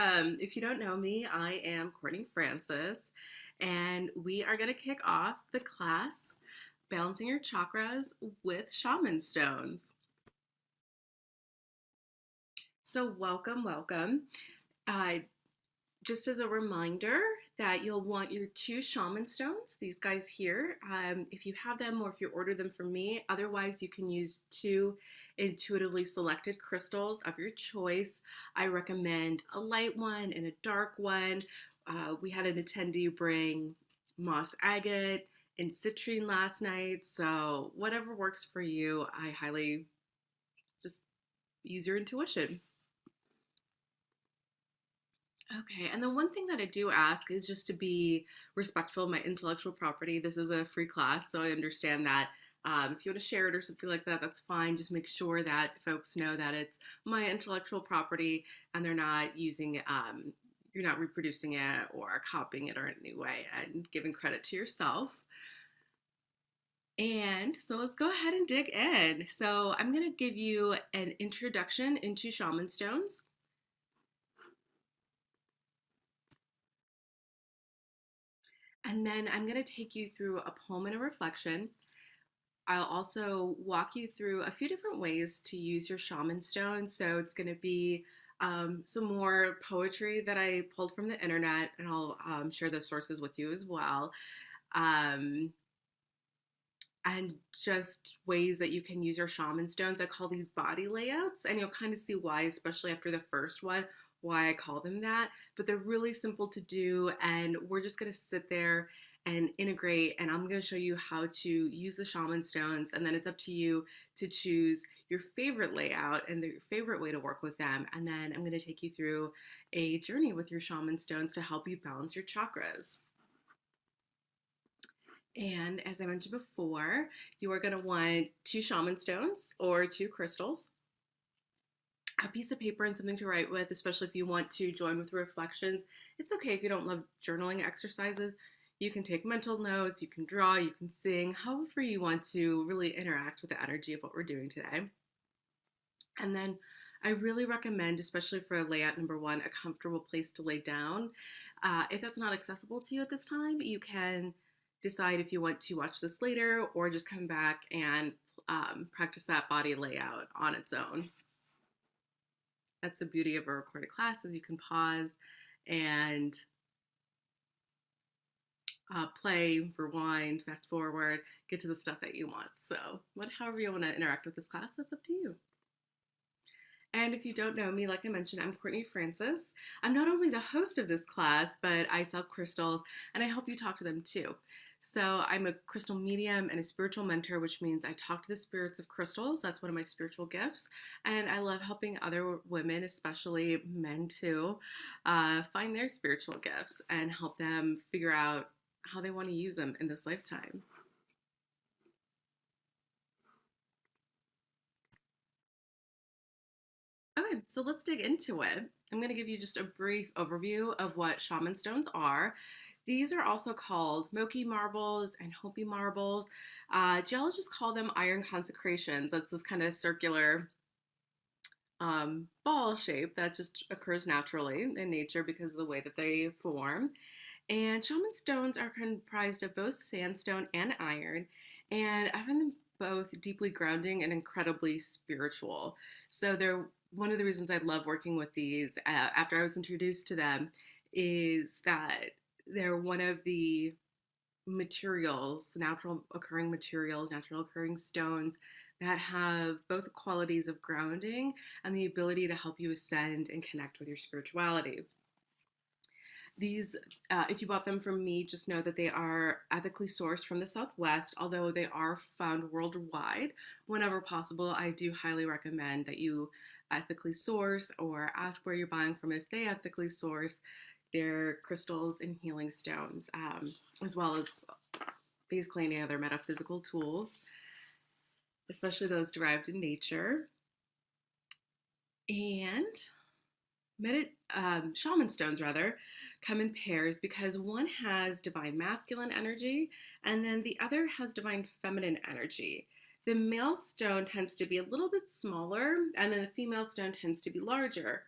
welcome. If you don't know me, I am Courtney Francis, and we are going to kick off the class Balancing Your Chakras with Shaman Stones. So, welcome. Uh, just as a reminder that you'll want your two Shaman Stones, these guys here, if you have them or if you order them from me. Otherwise, you can use two intuitively selected crystals of your choice. I recommend a light one and a dark one. We had an attendee bring moss agate and citrine last night, so whatever works for you, I highly just use your intuition. Okay, and the one thing that I do ask is just to be respectful of my intellectual property. This is a free class, so I understand that if you want to share it or something like that, that's fine. Just make sure that folks know that it's my intellectual property and they're not using you're not reproducing it or copying it or in any way, and giving credit to yourself. And so let's go ahead and dig in. So I'm going to give you an introduction into Shaman Stones. And then I'm going to take you through a poem and a reflection. I'll also walk you through a few different ways to use your shaman stone. So it's going to be some more poetry that I pulled from the internet, and I'll share those sources with you as well. Um, and just ways that you can use your shaman stones. I call these body layouts, and you'll kind of see why, especially after the first one, why I call them that. But they're really simple to do, and we're just going to sit there and integrate, and I'm going to show you how to use the shaman stones, and then it's up to you to choose your favorite layout and your favorite way to work with them. And then I'm going to take you through a journey with your shaman stones to help you balance your chakras. And as I mentioned before, you are going to want two shaman stones or two crystals, a piece of paper and something to write with, especially if you want to join with reflections. It's okay if you don't love journaling exercises. You can take mental notes, you can draw, you can sing, however you want to really interact with the energy of what we're doing today. And then I really recommend, especially for layout number one, a comfortable place to lay down. If that's not accessible to you at this time, you can decide if you want to watch this later or just come back and practice that body layout on its own. That's the beauty of a recorded class, is you can pause and play, rewind, fast forward, get to the stuff that you want. So however you want to interact with this class, that's up to you. And if you don't know me, like I mentioned, I'm Courtney Francis. I'm not only the host of this class, but I sell crystals and I help you talk to them too. So I'm a crystal medium and a spiritual mentor, which means I talk to the spirits of crystals. That's one of my spiritual gifts. And I love helping other women, especially men too, find their spiritual gifts and help them figure out how they want to use them in this lifetime. Okay, so let's dig into it. I'm going to give you just a brief overview of what shaman stones are. These are also called Moki marbles and Hopi marbles. Geologists call them iron consecrations. That's this kind of circular ball shape that just occurs naturally in nature because of the way that they form. And shaman stones are comprised of both sandstone and iron, and I find them both deeply grounding and incredibly spiritual. So they're one of the reasons I love working with these after I was introduced to them is that they're one of the materials, natural occurring materials, natural occurring stones that have both qualities of grounding and the ability to help you ascend and connect with your spirituality. These, if you bought them from me, just know that they are ethically sourced from the Southwest, although they are found worldwide. Whenever possible, I do highly recommend that you ethically source or ask where you're buying from if they ethically source their crystals and healing stones, as well as basically any other metaphysical tools, especially those derived in nature. And shaman stones rather come in pairs because one has divine masculine energy and then the other has divine feminine energy. The male stone tends to be a little bit smaller and then the female stone tends to be larger.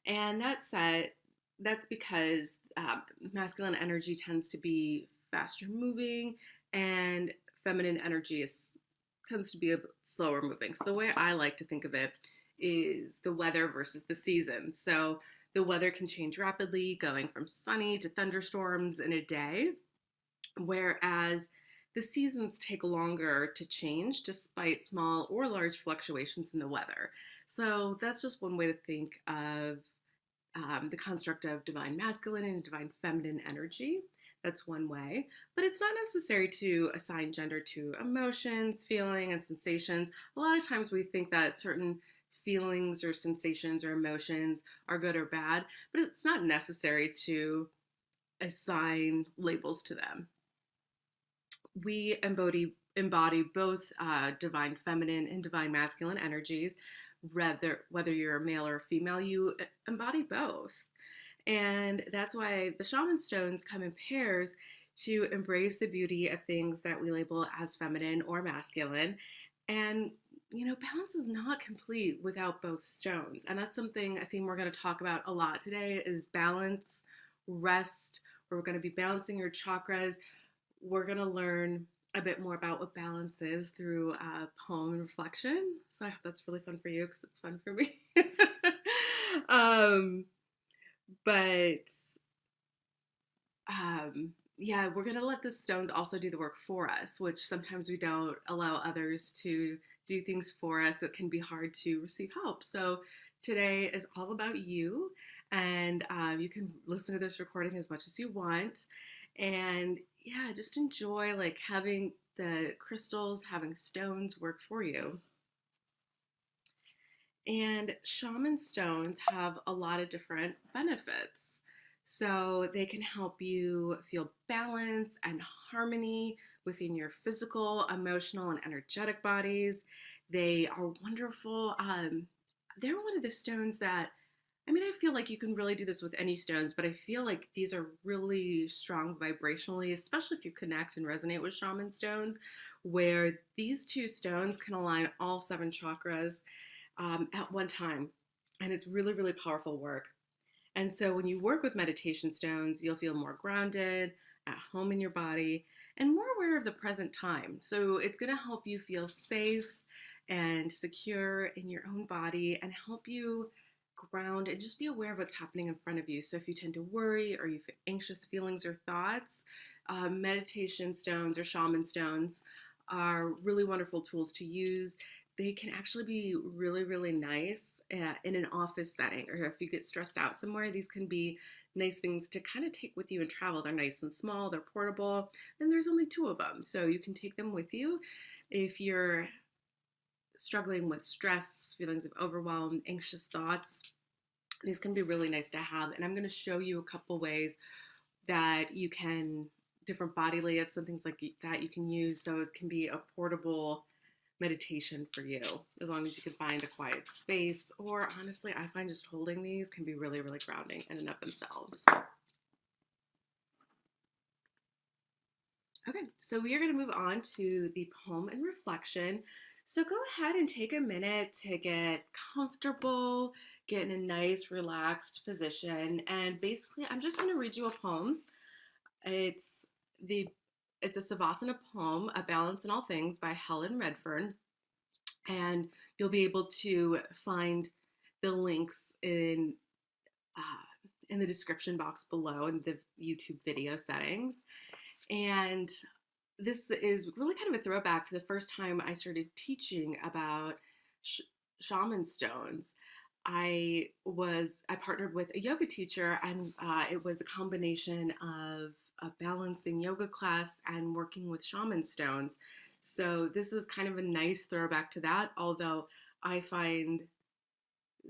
And that said, that's because masculine energy tends to be faster moving, and feminine energy tends to be a bit slower moving. So the way I like to think of it is the weather versus the seasons. So the weather can change rapidly, going from sunny to thunderstorms in a day, whereas the seasons take longer to change despite small or large fluctuations in the weather. So that's just one way to think of the construct of divine masculine and divine feminine energy. That's one way. But it's not necessary to assign gender to emotions, feeling, and sensations. A lot of times we think that certain feelings or sensations or emotions are good or bad, but it's not necessary to assign labels to them. We embody both divine feminine and divine masculine energies. Whether you're a male or a female, you embody both. And that's why the shaman stones come in pairs to embrace the beauty of things that we label as feminine or masculine. And balance is not complete without both stones. And that's something I think we're going to talk about a lot today is balance, rest. We're going to be balancing your chakras. We're going to learn a bit more about what balance is through poem and reflection. So I hope that's really fun for you because it's fun for me. um, but yeah, we're going to let the stones also do the work for us, which sometimes we don't allow others to do things for us. It can be hard to receive help. So today is all about you, and you can listen to this recording as much as you want. And yeah, just enjoy like having the crystals, having stones work for you. And shaman stones have a lot of different benefits. So they can help you feel balance and harmony within your physical, emotional, and energetic bodies. They are wonderful. They're one of the stones that, I mean, I feel like you can really do this with any stones, but I feel like these are really strong vibrationally, especially if you connect and resonate with shaman stones, where these two stones can align all seven chakras at one time. And it's really, really powerful work. And so when you work with meditation stones, you'll feel more grounded, at home in your body, and more aware of the present time. So it's going to help you feel safe and secure in your own body and help you ground and just be aware of what's happening in front of you. So if you tend to worry or you have anxious feelings or thoughts, meditation stones or shaman stones are really wonderful tools to use. They can actually be really, really nice in an office setting, or if you get stressed out somewhere, these can be nice things to kind of take with you and travel. They're nice and small, they're portable, and there's only two of them, so you can take them with you. If you're struggling with stress, feelings of overwhelm, anxious thoughts, these can be really nice to have. And I'm going to show you a couple ways that you can, different body layouts and things like that you can use so it can be a portable meditation for you, as long as you can find a quiet space. Or honestly, I find just holding these can be really, really grounding in and of themselves. Okay, so we are going to move on to the poem and reflection. So go ahead and take a minute to get comfortable, get in a nice, relaxed position. And basically, I'm just going to read you a poem. It's the it's a Savasana poem, A Balance in All Things by Helen Redfern. And you'll be able to find the links in the description box below in the YouTube video settings. And this is really kind of a throwback to the first time I started teaching about shaman stones. I partnered with a yoga teacher, and it was a combination of a balancing yoga class and working with shaman stones. So this is kind of a nice throwback to that, although I find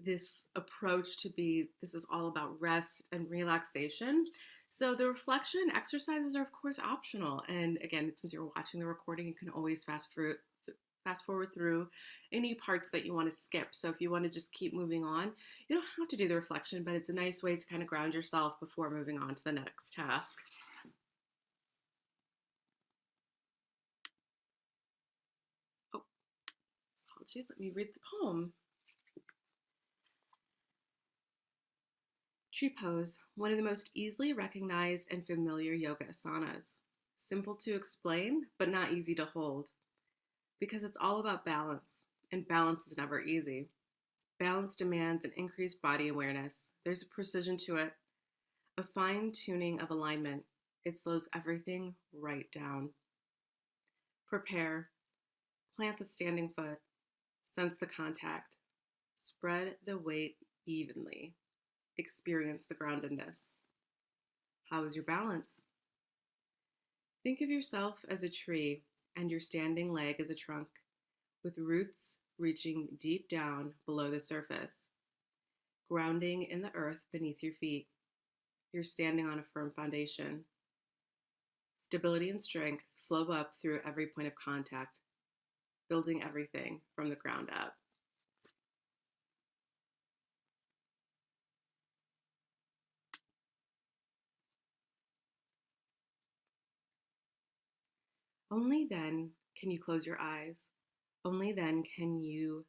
this approach to be, this is all about rest and relaxation. So the reflection exercises are of course optional. And again, since you're watching the recording, you can always fast forward through any parts that you want to skip. So if you want to just keep moving on, you don't have to do the reflection, but it's a nice way to kind of ground yourself before moving on to the next task. Oh, apologies. Let me read the poem. Tree pose, one of the most easily recognized and familiar yoga asanas. Simple to explain, but not easy to hold, because it's all about balance, and balance is never easy. Balance demands an increased body awareness. There's a precision to it, a fine tuning of alignment. It slows everything right down. Prepare. Plant the standing foot. Sense the contact. Spread the weight evenly. Experience the groundedness. How is your balance? Think of yourself as a tree and your standing leg as a trunk, with roots reaching deep down below the surface, grounding in the earth beneath your feet. You're standing on a firm foundation. Stability and strength flow up through every point of contact, building everything from the ground up. Only then can you close your eyes. Only then can you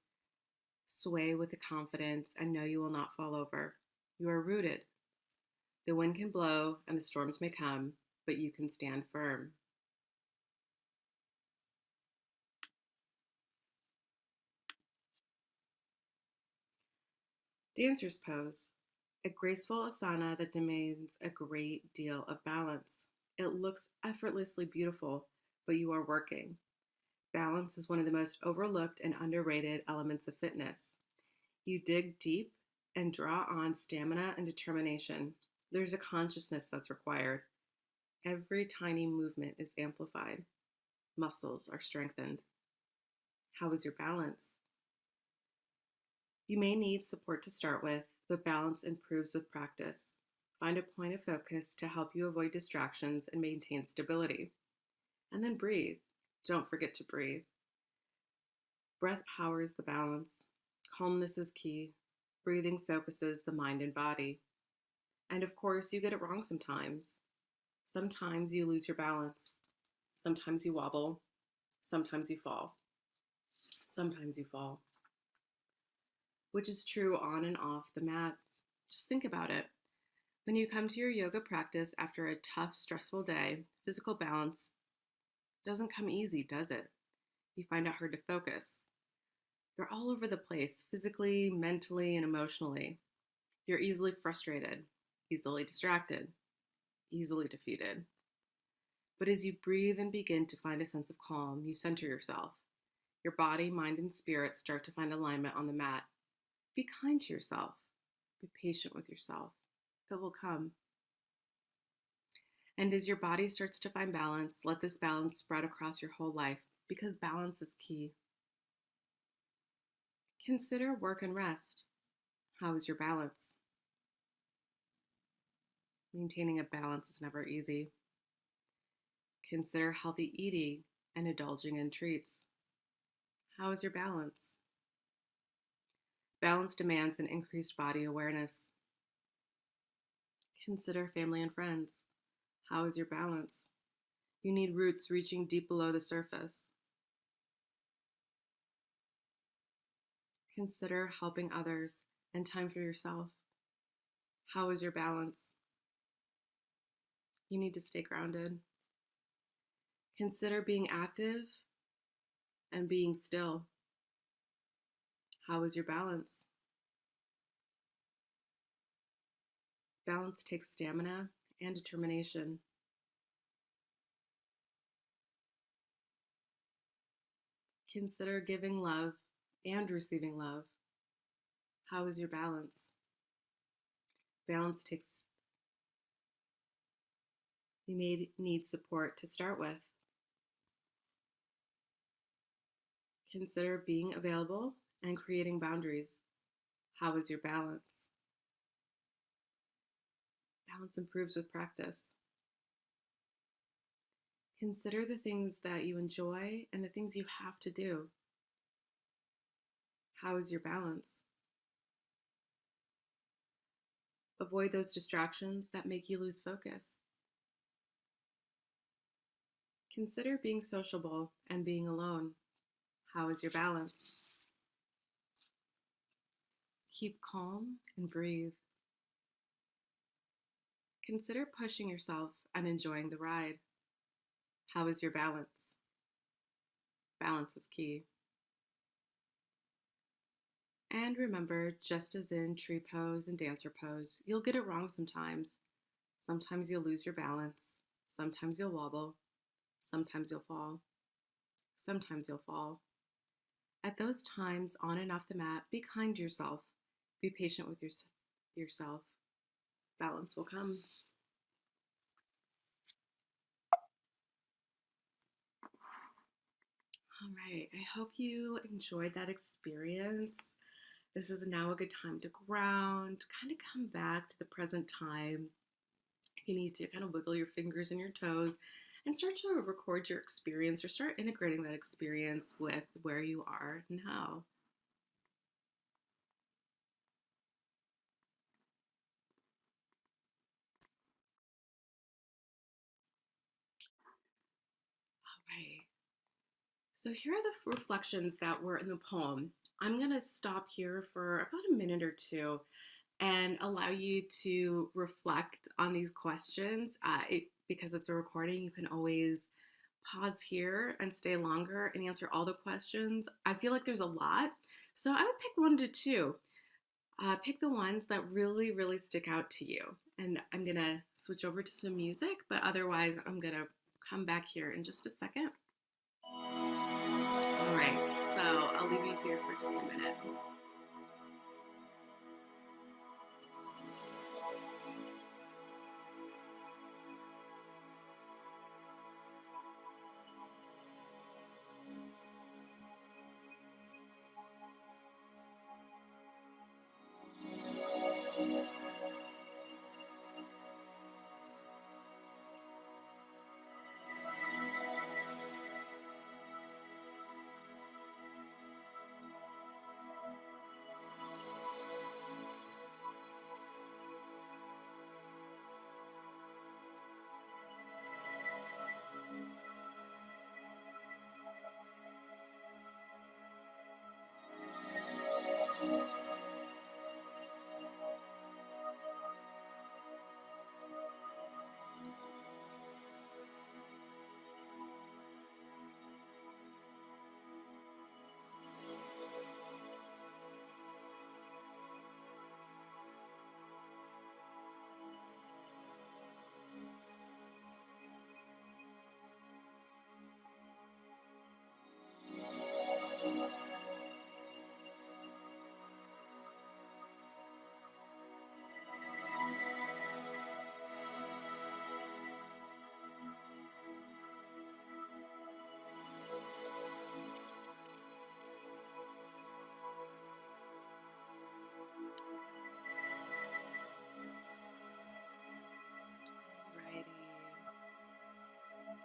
sway with the confidence and know you will not fall over. You are rooted. The wind can blow and the storms may come, but you can stand firm. Dancer's pose, a graceful asana that demands a great deal of balance. It looks effortlessly beautiful, but you are working. Balance is one of the most overlooked and underrated elements of fitness. You dig deep and draw on stamina and determination. There's a consciousness that's required. Every tiny movement is amplified. Muscles are strengthened. How is your balance? You may need support to start with, but balance improves with practice. Find a point of focus to help you avoid distractions and maintain stability. And then breathe. Don't forget to breathe. Breath powers the balance. Calmness is key. Breathing focuses the mind and body. And of course, you get it wrong sometimes. Sometimes you lose your balance. Sometimes you wobble. Sometimes you fall. Sometimes you fall. Which is true on and off the mat. Just think about it. When you come to your yoga practice after a tough, stressful day, physical balance doesn't come easy, does it? You find it hard to focus. You're all over the place, physically, mentally, and emotionally. You're easily frustrated, easily distracted, easily defeated. But as you breathe and begin to find a sense of calm, you center yourself. Your body, mind, and spirit start to find alignment on the mat. Be kind to yourself. Be patient with yourself. It will come. And as your body starts to find balance, let this balance spread across your whole life, because balance is key. Consider work and rest. How is your balance? Maintaining a balance is never easy. Consider healthy eating and indulging in treats. How is your balance? Balance demands an increased body awareness. Consider family and friends. How is your balance? You need roots reaching deep below the surface. Consider helping others and time for yourself. How is your balance? You need to stay grounded. Consider being active and being still. How is your balance? Balance takes stamina and determination. Consider giving love and receiving love. How is your balance? Balance takes, you may need support to start with. Consider being available and creating boundaries. How is your balance? Balance improves with practice. Consider the things that you enjoy and the things you have to do. How is your balance? Avoid those distractions that make you lose focus. Consider being sociable and being alone. How is your balance? Keep calm and breathe. consider pushing yourself and enjoying the ride. How is your balance? Balance is key. And remember, just as in tree pose and dancer pose, you'll get it wrong sometimes. Sometimes you'll lose your balance. Sometimes you'll wobble. Sometimes you'll fall. Sometimes you'll fall. At those times, on and off the mat, be kind to yourself. Be patient with yourself. Balance will come. All right, I hope you enjoyed that experience. This is now a good time to ground, kind of come back to the present time. You need to kind of wiggle your fingers and your toes and start to record your experience or start integrating that experience with where you are now. All right. So here are the reflections that were in the poem. I'm going to stop here for about a minute or two and allow you to reflect on these questions. Because it's a recording, you can always pause here and stay longer and answer all the questions. I feel like there's a lot, so I would pick 1 to 2. Pick the ones that really, really stick out to you. And I'm gonna switch over to some music, but otherwise I'm gonna come back here in just a second. All right, so I'll leave you here for just a minute.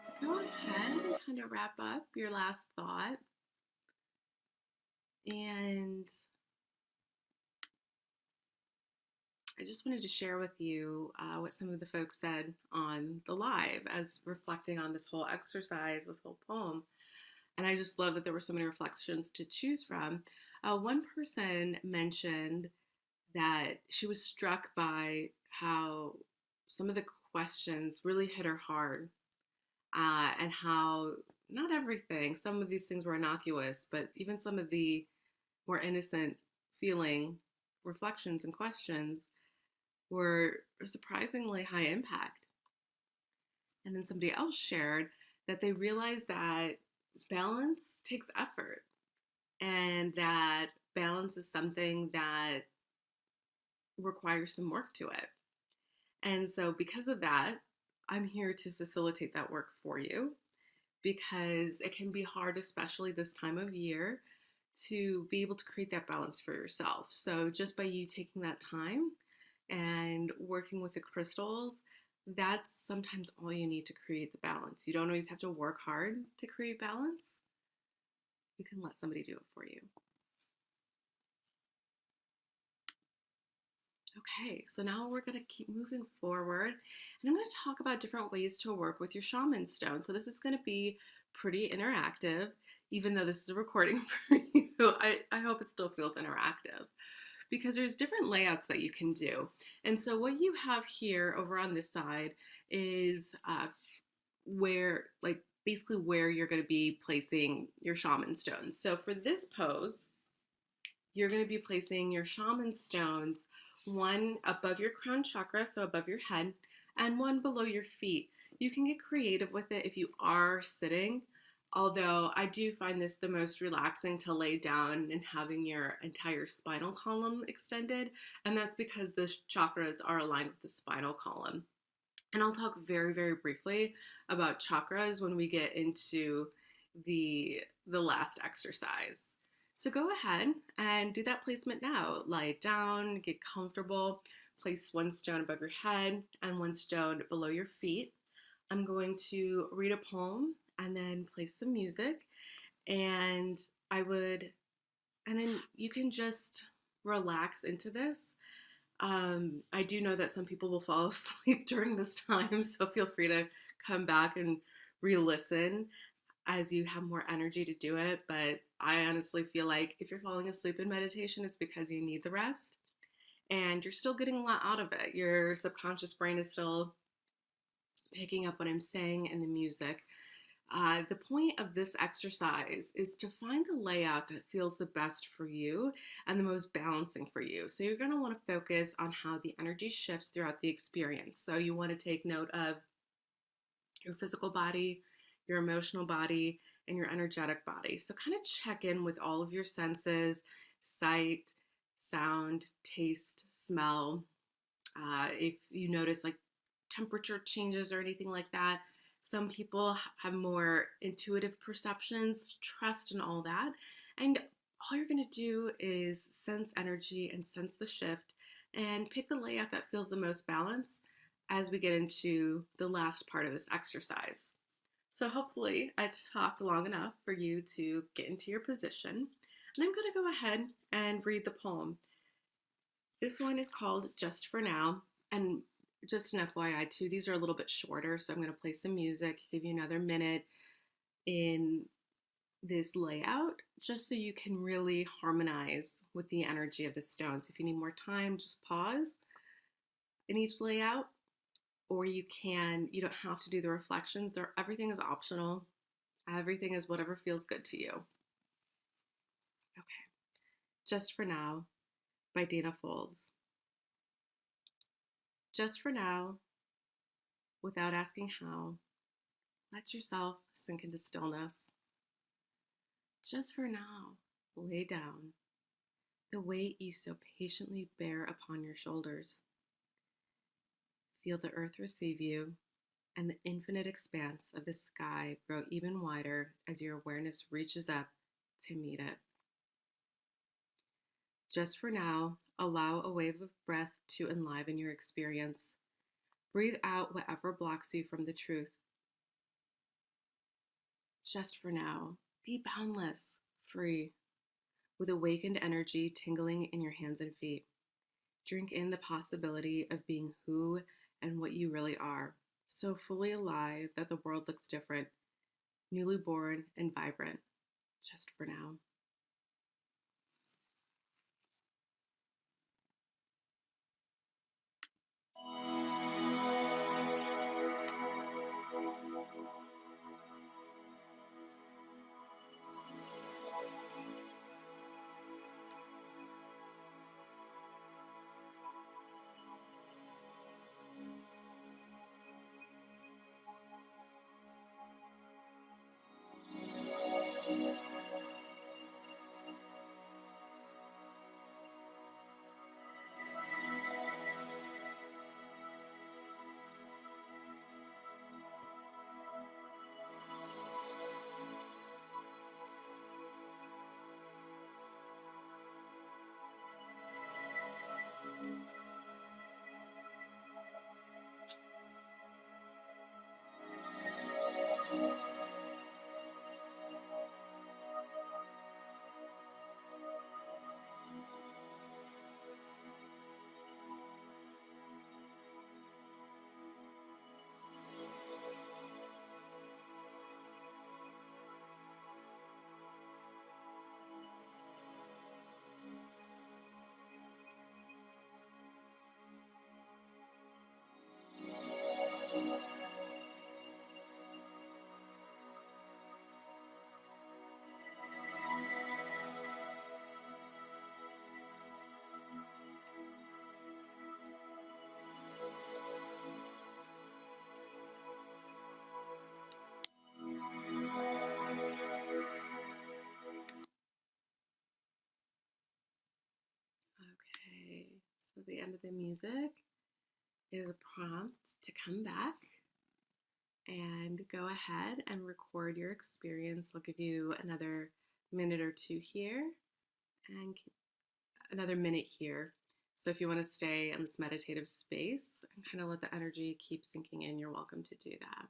So go ahead and kind of wrap up your last thought. And I just wanted to share with you what some of the folks said on the live as reflecting on this whole exercise, this whole poem. And I just love that there were so many reflections to choose from. One person mentioned that she was struck by how some of the questions really hit her hard, and how not everything, some of these things were innocuous, but even some of the more innocent feeling reflections and questions were surprisingly high impact. And then somebody else shared that they realized that balance takes effort and that balance is something that requires some work to it. And so, because of that, I'm here to facilitate that work for you because it can be hard, especially this time of year, to be able to create that balance for yourself. So, just by you taking that time and working with the crystals, that's sometimes all you need to create the balance. You don't always have to work hard to create balance. You can let somebody do it for you. Okay, so now we're going to keep moving forward, and I'm going to talk about different ways to work with your Shaman Stone. So this is going to be pretty interactive, even though this is a recording for you. I hope it still feels interactive, because there's different layouts that you can do. And so what you have here over on this side is where, like, basically where you're going to be placing your shaman stones. So for this pose, you're going to be placing your shaman stones, one above your crown chakra, so above your head, and one below your feet. You can get creative with it if you are sitting, although I do find this the most relaxing to lay down and having your entire spinal column extended, and that's because the chakras are aligned with the spinal column. And I'll talk very, very briefly about chakras when we get into the last exercise. So go ahead and do that placement now. Lie down, get comfortable, place one stone above your head and one stone below your feet. I'm going to read a poem and then play some music. And and then you can just relax into this. I do know that some people will fall asleep during this time, so feel free to come back and re-listen as you have more energy to do it. But I honestly feel like if you're falling asleep in meditation, it's because you need the rest and you're still getting a lot out of it. Your subconscious brain is still picking up what I'm saying in the music. The point of this exercise is to find the layout that feels the best for you and the most balancing for you. So you're going to want to focus on how the energy shifts throughout the experience. So you want to take note of your physical body, your emotional body, and your energetic body. So kind of check in with all of your senses: sight, sound, taste, smell. If you notice like temperature changes or anything like that, some people have more intuitive perceptions, trust and all that. And all you're going to do is sense energy and sense the shift and pick the layout that feels the most balanced as we get into the last part of this exercise. So hopefully I talked long enough for you to get into your position. And I'm going to go ahead and read the poem. This one is called Just for Now. And just an FYI too, these are a little bit shorter, so I'm going to play some music, give you another minute in this layout, just so you can really harmonize with the energy of the stones. If you need more time, just pause in each layout, or you don't have to do the reflections. Everything is optional. Everything is whatever feels good to you. Okay. Just for Now by Danna Faulds. Just for now, without asking how, let yourself sink into stillness. Just for now, lay down, the weight you so patiently bear upon your shoulders. Feel the earth receive you, and the infinite expanse of the sky grow even wider as your awareness reaches up to meet it. Just for now, allow a wave of breath to enliven your experience. Breathe out whatever blocks you from the truth. Just for now, be boundless, free, with awakened energy tingling in your hands and feet. Drink in the possibility of being who and what you really are, so fully alive that the world looks different, newly born and vibrant, just for now. of the music is a prompt to come back and go ahead and record your experience. I'll give you another minute or two here and another minute here. So if you want to stay in this meditative space and kind of let the energy keep sinking in, you're welcome to do that.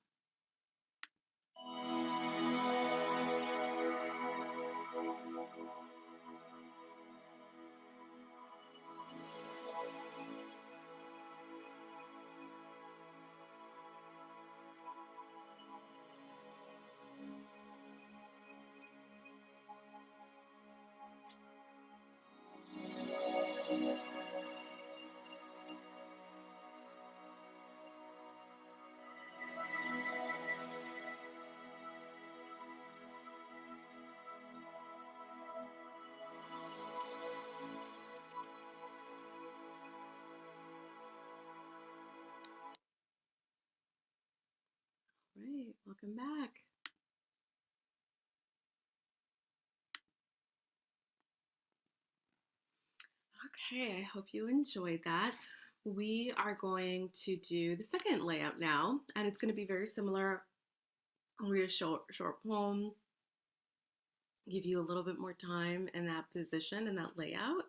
Right, welcome back. Okay, I hope you enjoyed that. We are going to do the second layout now, and it's going to be very similar. I'll read a short poem, give you a little bit more time in that position and that layout,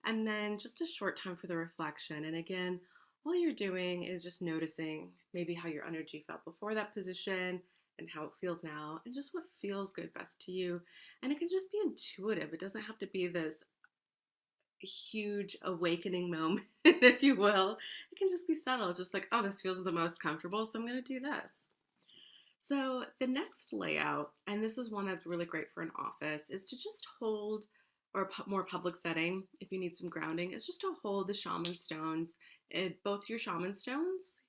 and then just a short time for the reflection. And again, all you're doing is just noticing maybe how your energy felt before that position and how it feels now, and just what feels good best to you. And it can just be intuitive. It doesn't have to be this huge awakening moment, if you will. It can just be subtle. It's just like, oh, this feels the most comfortable, so I'm going to do this. So the next layout, and this is one that's really great for an office, is to just hold, or a more public setting, if you need some grounding, is just to hold the Shaman Stones, both your Shaman Stones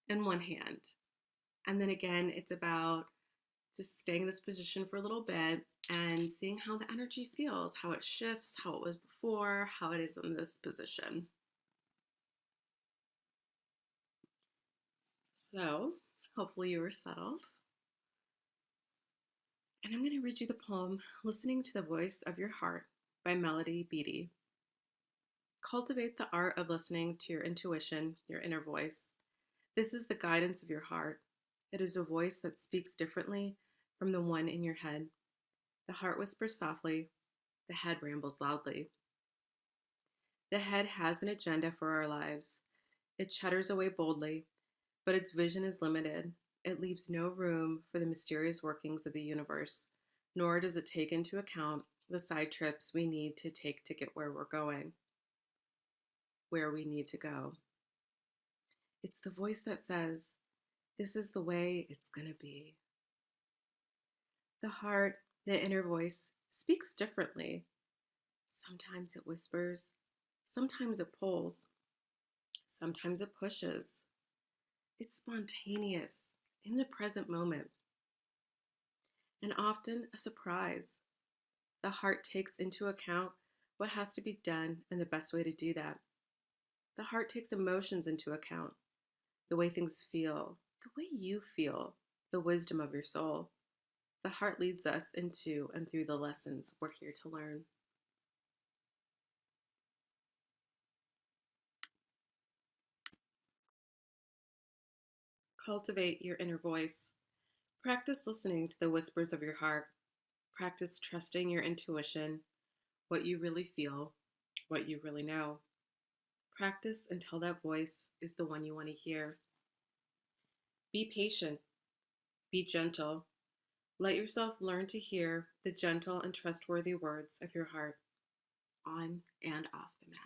in one hand. And then again, it's about just staying in this position for a little bit and seeing how the energy feels, how it shifts, how it was before, how it is in this position. So hopefully you were settled. And I'm going to read you the poem, Listening to the Voice of Your Heart by Beattie. Cultivate the art of listening to your intuition, your inner voice. This is the guidance of your heart. It is a voice that speaks differently from the one in your head. The heart whispers softly, the head rambles loudly. The head has an agenda for our lives. It chatters away boldly, but its vision is limited. It leaves no room for the mysterious workings of the universe, nor does it take into account the side trips we need to take to get where we're going, where we need to go. It's the voice that says, this is the way it's going to be. The heart, the inner voice, speaks differently. Sometimes it whispers, sometimes it pulls, sometimes it pushes. It's spontaneous, in the present moment, and often a surprise. The heart takes into account what has to be done and the best way to do that. The heart takes emotions into account, the way things feel, the way you feel, the wisdom of your soul. The heart leads us into and through the lessons we're here to learn. Cultivate your inner voice. Practice listening to the whispers of your heart. Practice trusting your intuition, what you really feel, what you really know. Practice until that voice is the one you want to hear. Be patient. Be gentle. Let yourself learn to hear the gentle and trustworthy words of your heart on and off the mat.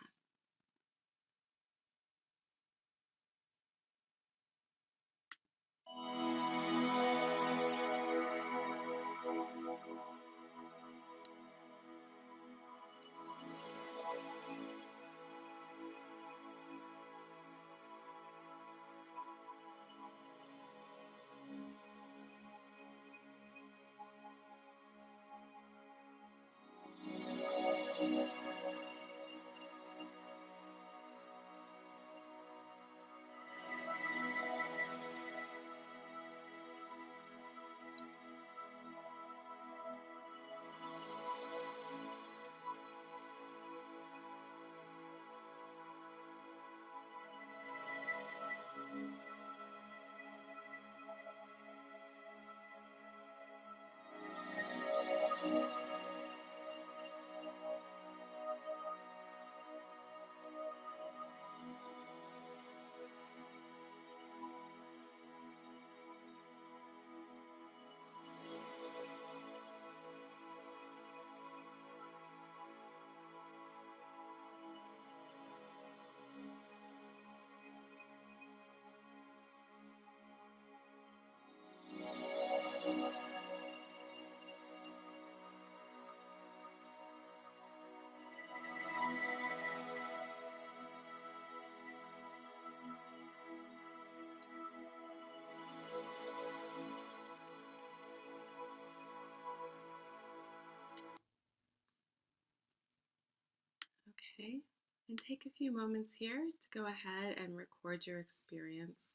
take a few moments here to go ahead and record your experience.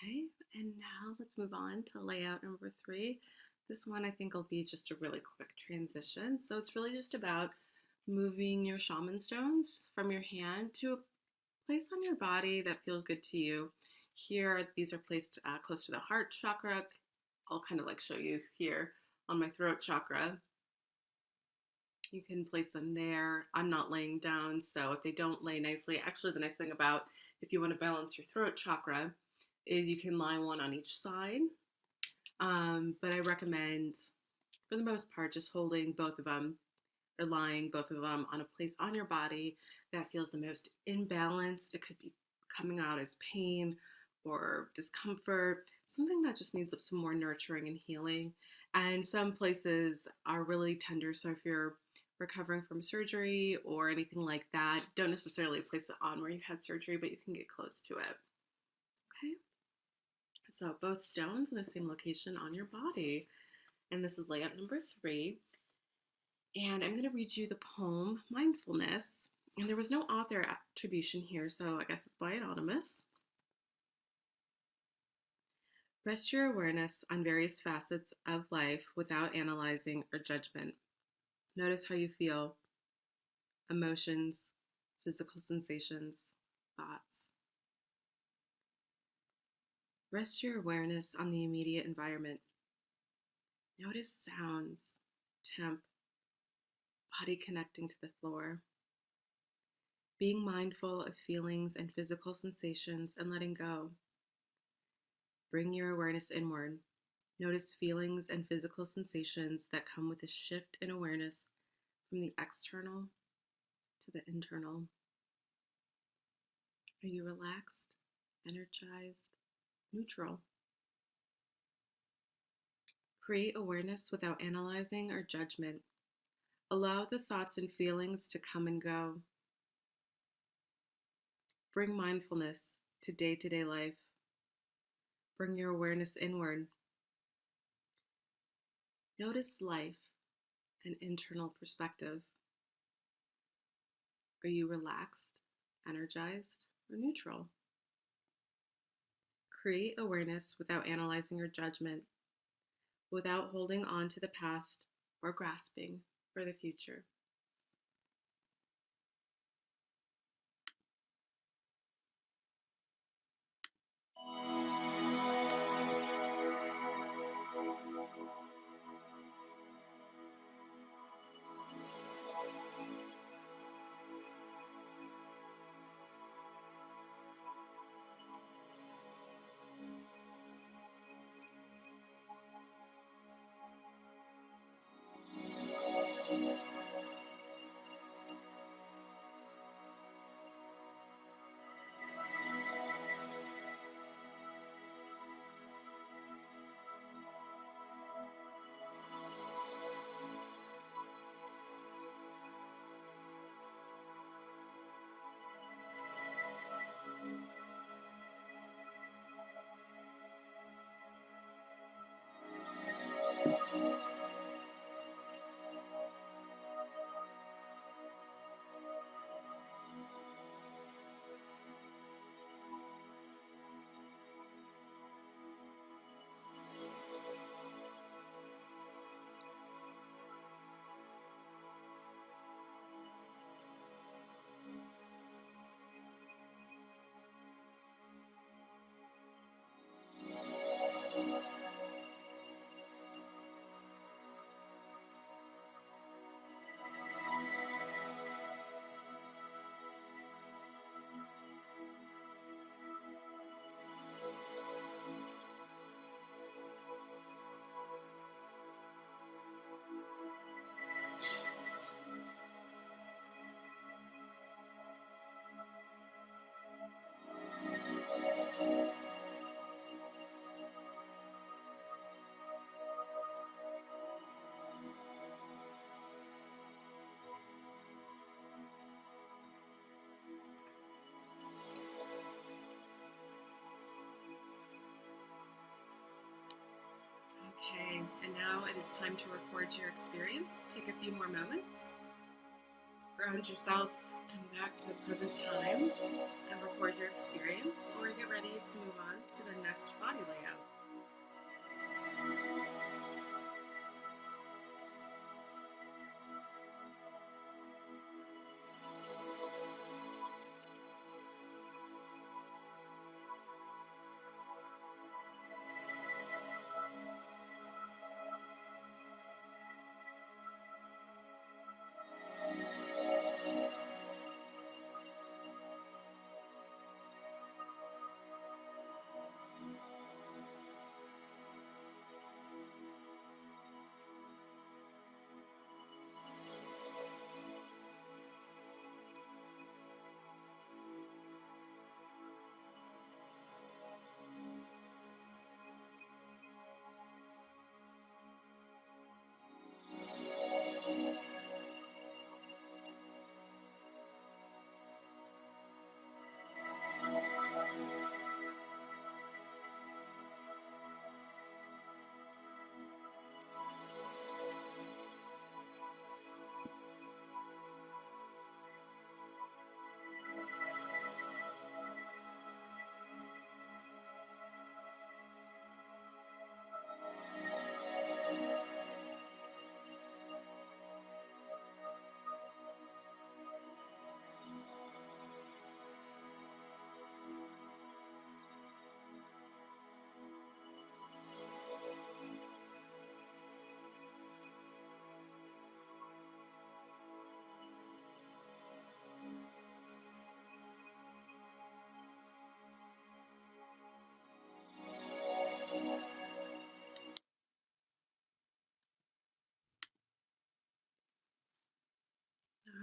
Okay, and now let's move on to layout number 3. This one I think will be just a really quick transition. So it's really just about moving your shaman stones from your hand to a place on your body that feels good to you. Here, these are placed close to the heart chakra. I'll kind of like show you here on my throat chakra. You can place them there. I'm not laying down, so if they don't lay nicely, actually the nice thing about if you want to balance your throat chakra is you can lie one on each side. But I recommend, for the most part, just holding both of them or lying both of them on a place on your body that feels the most imbalanced. It could be coming out as pain or discomfort, something that just needs some more nurturing and healing. And some places are really tender, so if you're recovering from surgery or anything like that, don't necessarily place it on where you've had surgery, but you can get close to it. Okay, so both stones in the same location on your body. And this is layout number 3. And I'm going to read you the poem Mindfulness. And there was no author attribution here, so I guess it's by anonymous. Rest your awareness on various facets of life without analyzing or judgment. Notice how you feel, emotions, physical sensations, thoughts. Rest your awareness on the immediate environment. Notice sounds, temp, body connecting to the floor. Being mindful of feelings and physical sensations and letting go. Bring your awareness inward. Notice feelings and physical sensations that come with a shift in awareness from the external to the internal. Are you relaxed, energized, neutral? Create awareness without analyzing or judgment. Allow the thoughts and feelings to come and go. Bring mindfulness to day-to-day life. Bring your awareness inward. Notice life and internal perspective. Are you relaxed, energized, or neutral? Create awareness without analyzing or judgment, without holding on to the past or grasping for the future. now it is time to record your experience. Take a few more moments. Ground yourself, come back to the present time, and record your experience, or get ready to move on to the next body layout.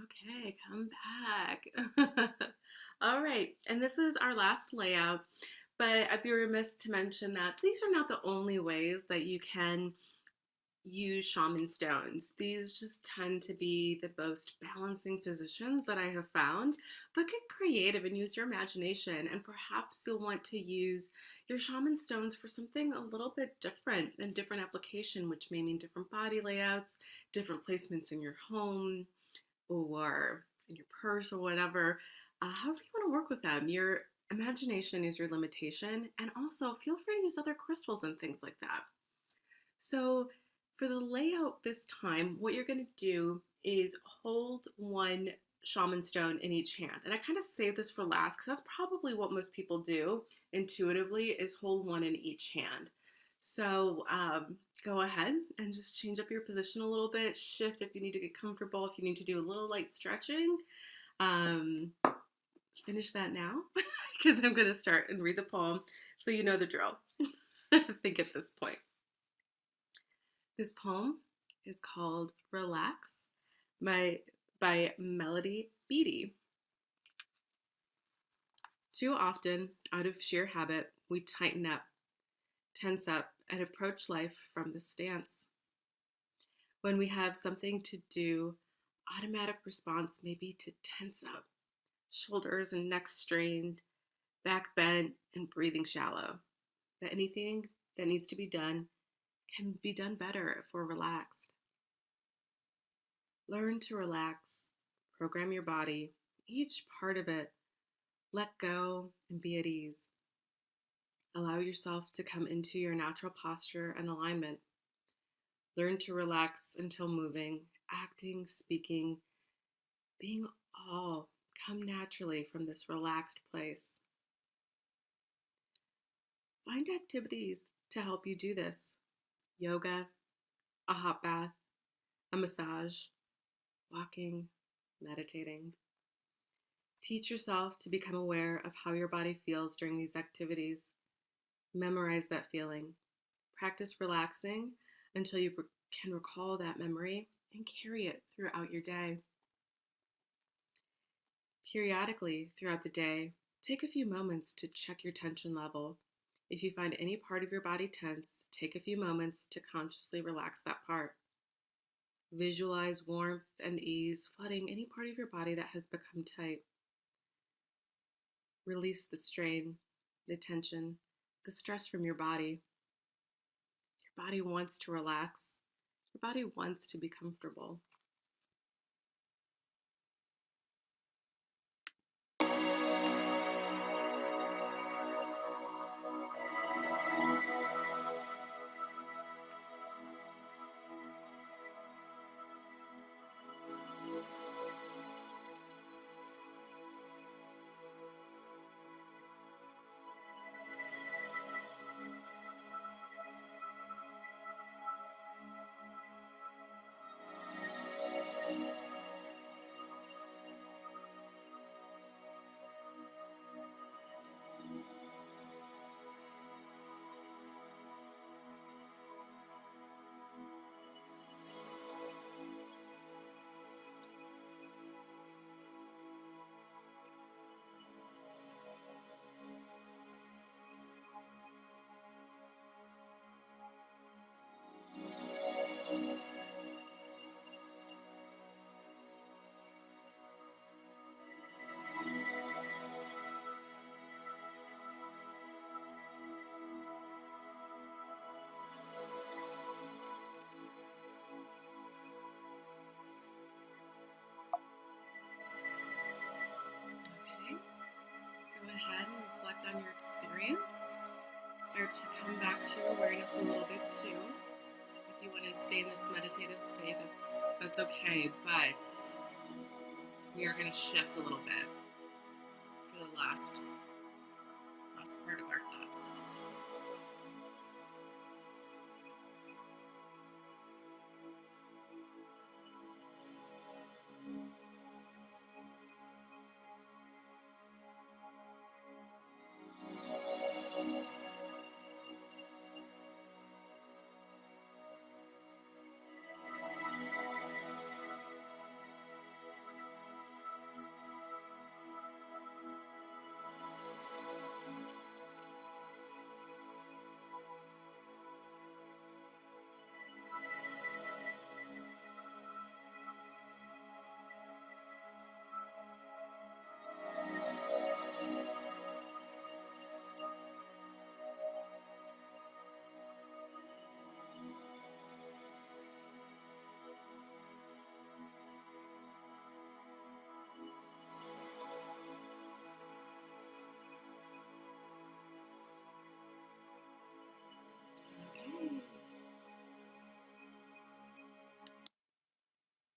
Okay, come back. All right, and this is our last layout, but I'd be remiss to mention that these are not the only ways that you can use shaman stones. These just tend to be the most balancing positions that I have found, but get creative and use your imagination, and perhaps you'll want to use your shaman stones for something a little bit different and different application, which may mean different body layouts, different placements in your home, or in your purse or whatever, however you want to work with them. Your imagination is your limitation, and also feel free to use other crystals and things like that. So for the layout this time, what you're going to do is hold one shaman stone in each hand. And I kind of save this for last because that's probably what most people do intuitively, is hold one in each hand. So go ahead and just change up your position a little bit. Shift if you need to get comfortable, if you need to do a little light stretching. Finish that now because I'm going to start and read the poem so you know the drill. I think at this point. This poem is called Relax by Melody Beattie. Too often, out of sheer habit, we tighten up, tense up, and approach life from the stance. When we have something to do, automatic response may be to tense up, shoulders and neck strained, back bent, and breathing shallow. But anything that needs to be done can be done better if we're relaxed. Learn to relax, program your body, each part of it. Let go and be at ease. Allow yourself to come into your natural posture and alignment. Learn to relax until moving, acting, speaking, being all come naturally from this relaxed place. Find activities to help you do this. Yoga, a hot bath, a massage, walking, meditating. Teach yourself to become aware of how your body feels during these activities. Memorize that feeling. Practice relaxing until you can recall that memory and carry it throughout your day. Periodically throughout the day, take a few moments to check your tension level. If you find any part of your body tense, take a few moments to consciously relax that part. Visualize warmth and ease flooding any part of your body that has become tight. Release the strain, the tension, the stress from your body. Your body wants to relax. Your body wants to be comfortable. Okay, go ahead and reflect on your experience. Start to come back to your awareness a little bit too. If you want to stay in this meditative state, that's okay, but we are going to shift a little bit for the last part of our class.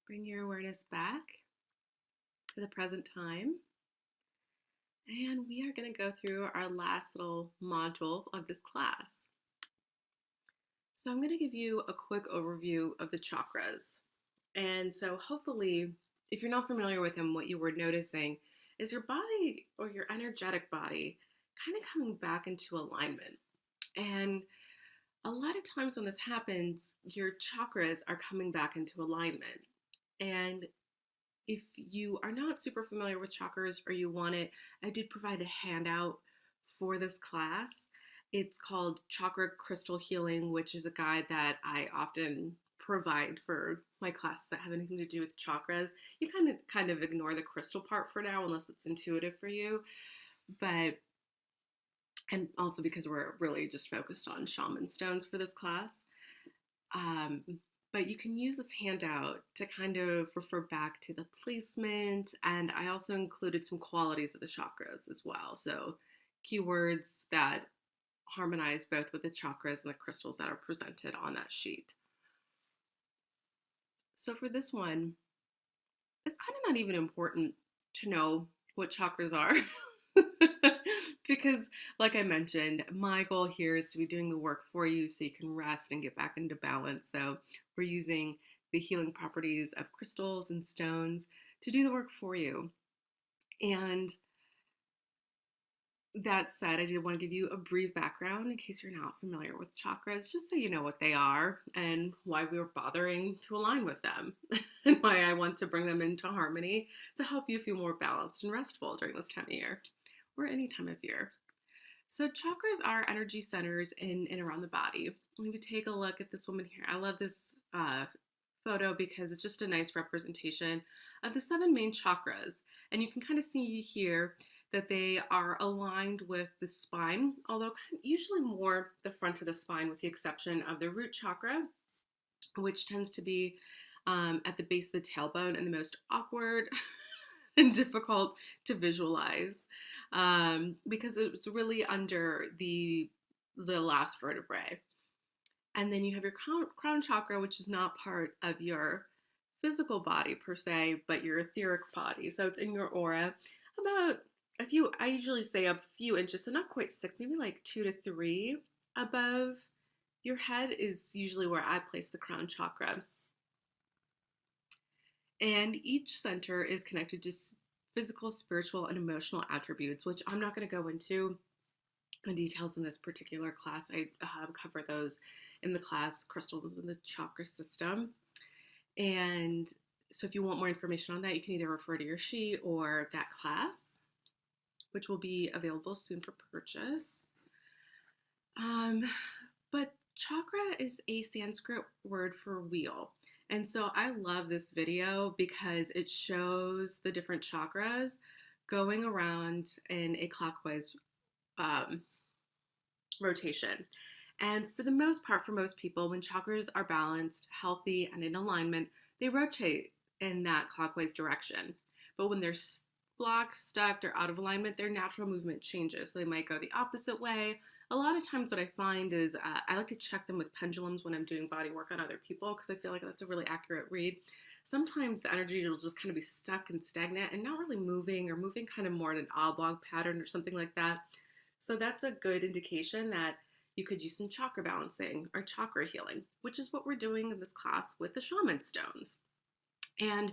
Bring your awareness back to the present time. And we are going to go through our last little module of this class. So I'm going to give you a quick overview of the chakras. And so hopefully, if you're not familiar with them, what you were noticing is your body, or your energetic body, kind of coming back into alignment. And a lot of times when this happens, your chakras are coming back into alignment. And if you are not super familiar with chakras or you want it, I did provide a handout for this class. It's called Chakra Crystal Healing, which is a guide that I often provide for my classes that have anything to do with chakras. You kind of ignore the crystal part for now unless it's intuitive for you. But and also because we're really just focused on Shaman Stones for this class. But you can use this handout to kind of refer back to the placement, and I also included some qualities of the chakras as well. So keywords that harmonize both with the chakras and the crystals that are presented on that sheet. So for this one, it's kind of not even important to know what chakras are. Because, like I mentioned, my goal here is to be doing the work for you so you can rest and get back into balance. So we're using the healing properties of crystals and stones to do the work for you. And that said, I did want to give you a brief background in case you're not familiar with chakras, just so you know what they are and why we were bothering to align with them and why I want to bring them into harmony to help you feel more balanced and restful during this time of year or any time of year. So chakras are energy centers in and around the body. When we take a look at this woman here, I love this photo because it's just a nice representation of the 7 main chakras. And you can kind of see here that they are aligned with the spine, although usually more the front of the spine, with the exception of the root chakra, which tends to be at the base of the tailbone and the most awkward and difficult to visualize because it's really under the last vertebrae. And then you have your crown chakra, which is not part of your physical body per se, but your etheric body. So it's in your aura about a few, I usually say a few inches, so not quite 6, maybe like 2 to 3 above your head is usually where I place the crown chakra. And each center is connected to physical, spiritual, and emotional attributes, which I'm not going to go into the details in this particular class. I cover those in the class, Crystals in the Chakra System. And so if you want more information on that, you can either refer to your sheet or that class, which will be available soon for purchase. But chakra is a Sanskrit word for wheel. And so I love this video because it shows the different chakras going around in a clockwise rotation. And for the most part, for most people, when chakras are balanced, healthy, and in alignment, they rotate in that clockwise direction. But when they're blocked, stuck, or out of alignment, their natural movement changes. So they might go the opposite way. A lot of times what I find is I like to check them with pendulums when I'm doing body work on other people because I feel like that's a really accurate read. Sometimes the energy will just kind of be stuck and stagnant and not really moving, or moving kind of more in an oblong pattern or something like that. So that's a good indication that you could use some chakra balancing or chakra healing, which is what we're doing in this class with the Shaman Stones. And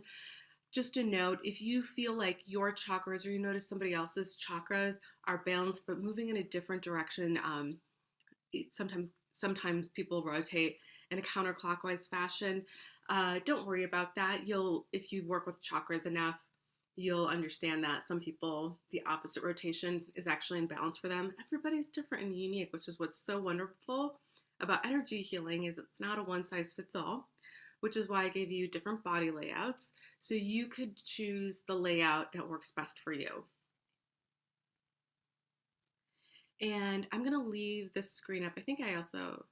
just a note, if you feel like your chakras, or you notice somebody else's chakras are balanced but moving in a different direction, sometimes people rotate in a counterclockwise fashion. Don't worry about that. If you work with chakras enough, you'll understand that some people, the opposite rotation is actually in balance for them. Everybody's different and unique, which is what's so wonderful about energy healing, is it's not a one size fits all, which is why I gave you different body layouts so you could choose the layout that works best for you. And I'm going to leave this screen up. I think I also,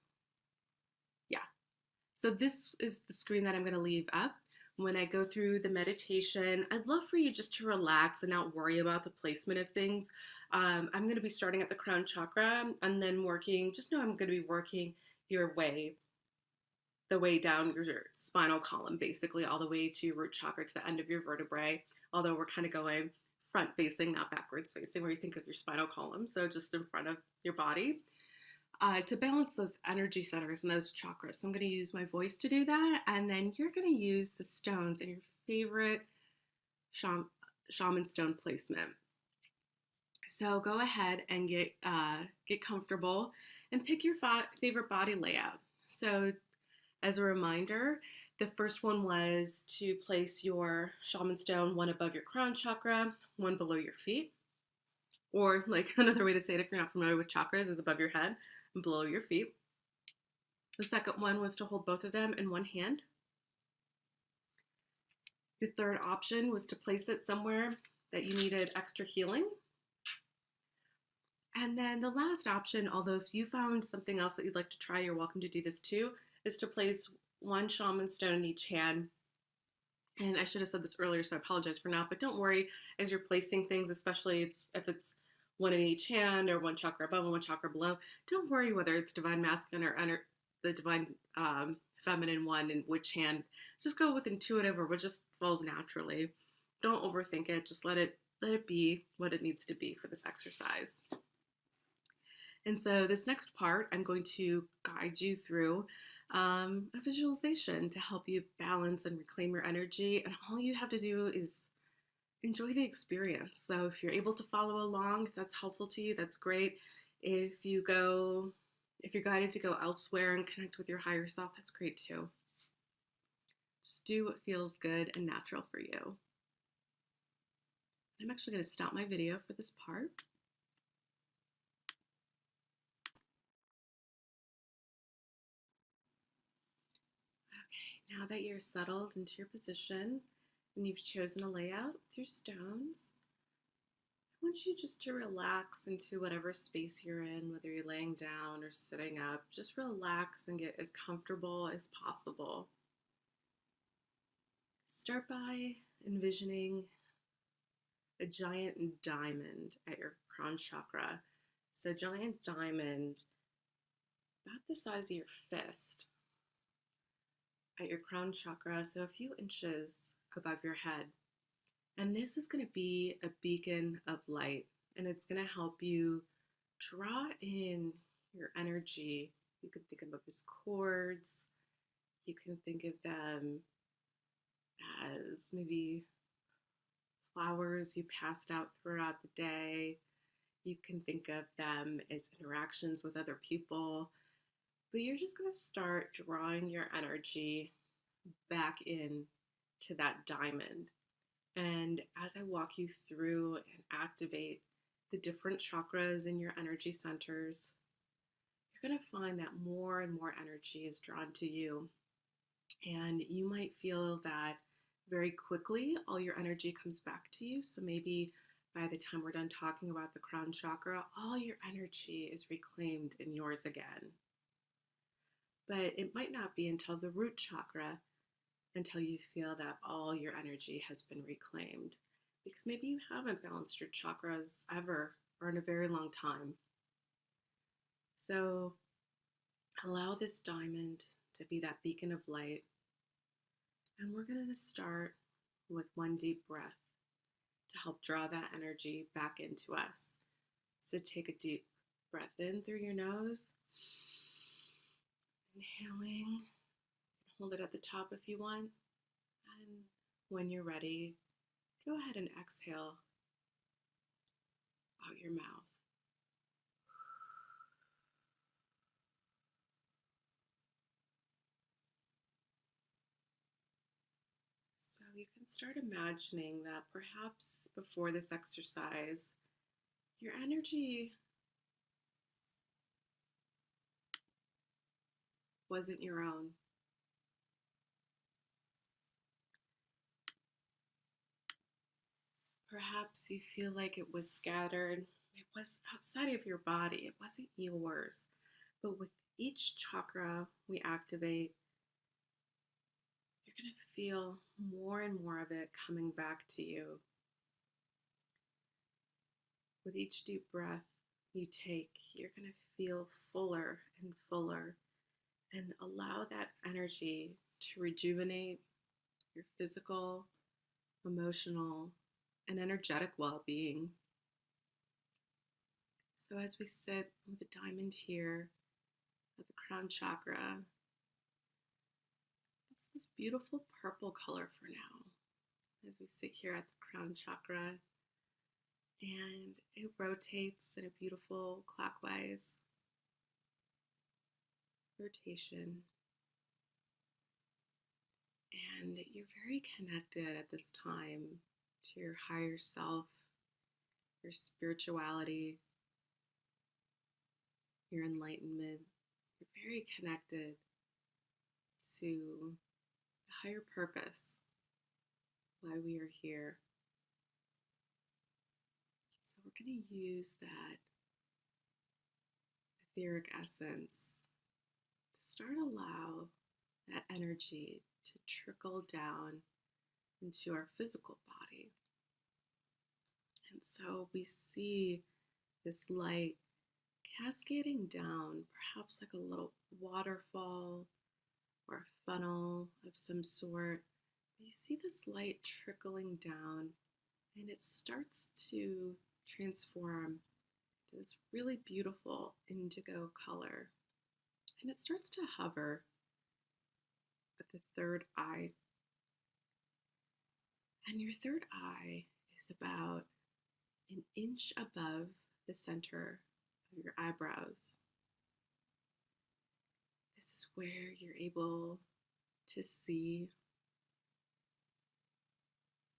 yeah. So this is the screen that I'm going to leave up. When I go through the meditation, I'd love for you just to relax and not worry about the placement of things. I'm going to be starting at the crown chakra and then just know I'm going to be working the way down your spinal column, basically all the way to your root chakra, to the end of your vertebrae, although we're kind of going front facing, not backwards facing, where you think of your spinal column, so just in front of your body. To balance those energy centers and those chakras. So I'm going to use my voice to do that, and then you're going to use the stones in your favorite shaman stone placement. So go ahead and get comfortable and pick your favorite body layout. So as a reminder, the first one was to place your shaman stone one above your crown chakra, one below your feet. Or like another way to say it, if you're not familiar with chakras, is above your head and below your feet. The second one was to hold both of them in one hand. The third option was to place it somewhere that you needed extra healing. And then the last option, although if you found something else that you'd like to try, you're welcome to do this too, is to place one shaman stone in each hand. And I should have said this earlier, so I apologize for now, but don't worry as you're placing things, especially if it's one in each hand or one chakra above and one chakra below. Don't worry whether it's divine masculine or the divine feminine one in which hand. Just go with intuitive or what just falls naturally. Don't overthink it. Just let it be what it needs to be for this exercise. And so this next part, I'm going to guide you through a visualization to help you balance and reclaim your energy. And all you have to do is enjoy the experience. So if you're able to follow along, if that's helpful to you, that's great. If you're guided to go elsewhere and connect with your higher self, that's great too. Just do what feels good and natural for you. I'm actually going to stop my video for this part. Now that you're settled into your position and you've chosen a layout with your stones, I want you just to relax into whatever space you're in, whether you're laying down or sitting up. Just relax and get as comfortable as possible. Start by envisioning a giant diamond at your crown chakra. So, giant diamond, about the size of your fist, at your crown chakra, so a few inches above your head. And this is going to be a beacon of light, and it's going to help you draw in your energy. You can think of them as cords. You can think of them as maybe flowers you passed out throughout the day. You can think of them as interactions with other people. But you're just going to start drawing your energy back in to that diamond. And as I walk you through and activate the different chakras in your energy centers, you're going to find that more and more energy is drawn to you. And you might feel that very quickly all your energy comes back to you. So maybe by the time we're done talking about the crown chakra, all your energy is reclaimed and yours again. But it might not be until the root chakra until you feel that all your energy has been reclaimed. Because maybe you haven't balanced your chakras ever or in a very long time. So allow this diamond to be that beacon of light. And we're going to start with one deep breath to help draw that energy back into us. So take a deep breath in through your nose, inhaling. Hold it at the top if you want. And when you're ready, go ahead and exhale out your mouth. So you can start imagining that perhaps before this exercise, your energy wasn't your own. Perhaps you feel like it was scattered. It was outside of your body. It wasn't yours. But with each chakra we activate, you're going to feel more and more of it coming back to you. With each deep breath you take, you're going to feel fuller and fuller and allow that energy to rejuvenate your physical, emotional, and energetic well-being. So as we sit with the diamond here at the crown chakra, it's this beautiful purple color for now as we sit here at the crown chakra, and it rotates in a beautiful clockwise rotation. And you're very connected at this time to your higher self, your spirituality, your enlightenment. You're very connected to the higher purpose, why we are here. So we're going to use that etheric essence to start allow that energy to trickle down into our physical body. And so we see this light cascading down, perhaps like a little waterfall or a funnel of some sort. You see this light trickling down, and it starts to transform to this really beautiful indigo color. And it starts to hover at the third eye. And your third eye is about an inch above the center of your eyebrows. This is where you're able to see.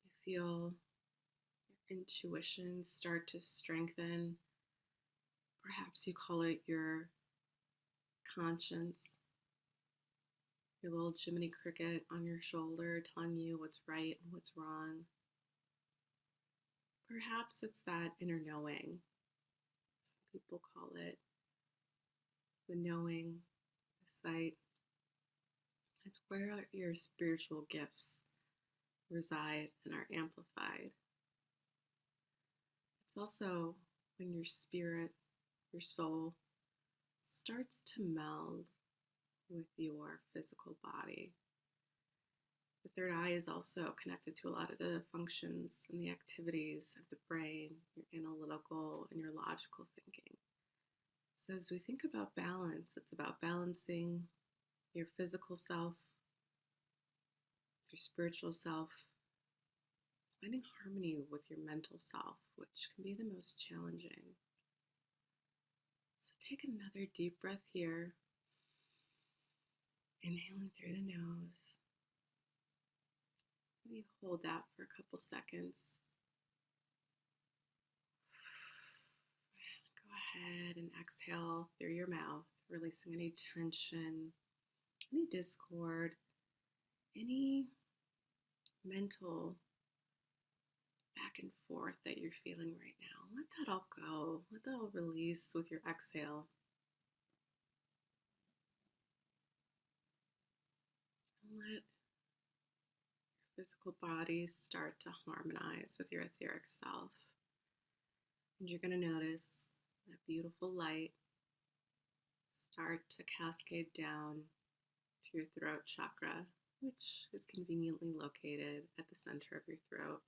You feel your intuition start to strengthen. Perhaps you call it your conscience, your little Jiminy Cricket on your shoulder telling you what's right and what's wrong. Perhaps it's that inner knowing. Some people call it the knowing, the sight. It's where your spiritual gifts reside and are amplified. It's also when your spirit, your soul, starts to meld with your physical body. The third eye is also connected to a lot of the functions and the activities of the brain, your analytical and your logical thinking. So, as we think about balance, it's about balancing your physical self, your spiritual self, finding harmony with your mental self, which can be the most challenging. So, take another deep breath here, inhaling through the nose. Maybe hold that for a couple seconds. Go ahead and exhale through your mouth, releasing any tension, any discord, any mental back and forth that you're feeling right now. Let that all go. Let that all release with your exhale. And let your physical body start to harmonize with your etheric self. And you're going to notice that beautiful light start to cascade down to your throat chakra, which is conveniently located at the center of your throat.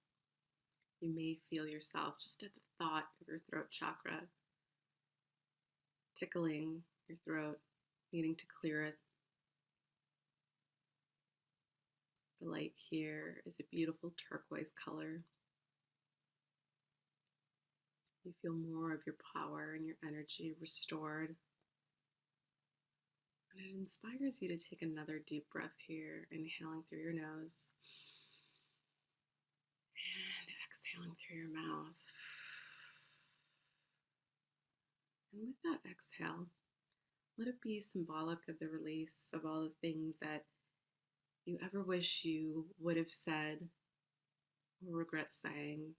You may feel yourself just at the thought of your throat chakra tickling your throat, needing to clear it. The light here is a beautiful turquoise color. You feel more of your power and your energy restored. And it inspires you to take another deep breath here, inhaling through your nose and exhaling through your mouth. And with that exhale, let it be symbolic of the release of all the things that you ever wish you would have said or regret saying.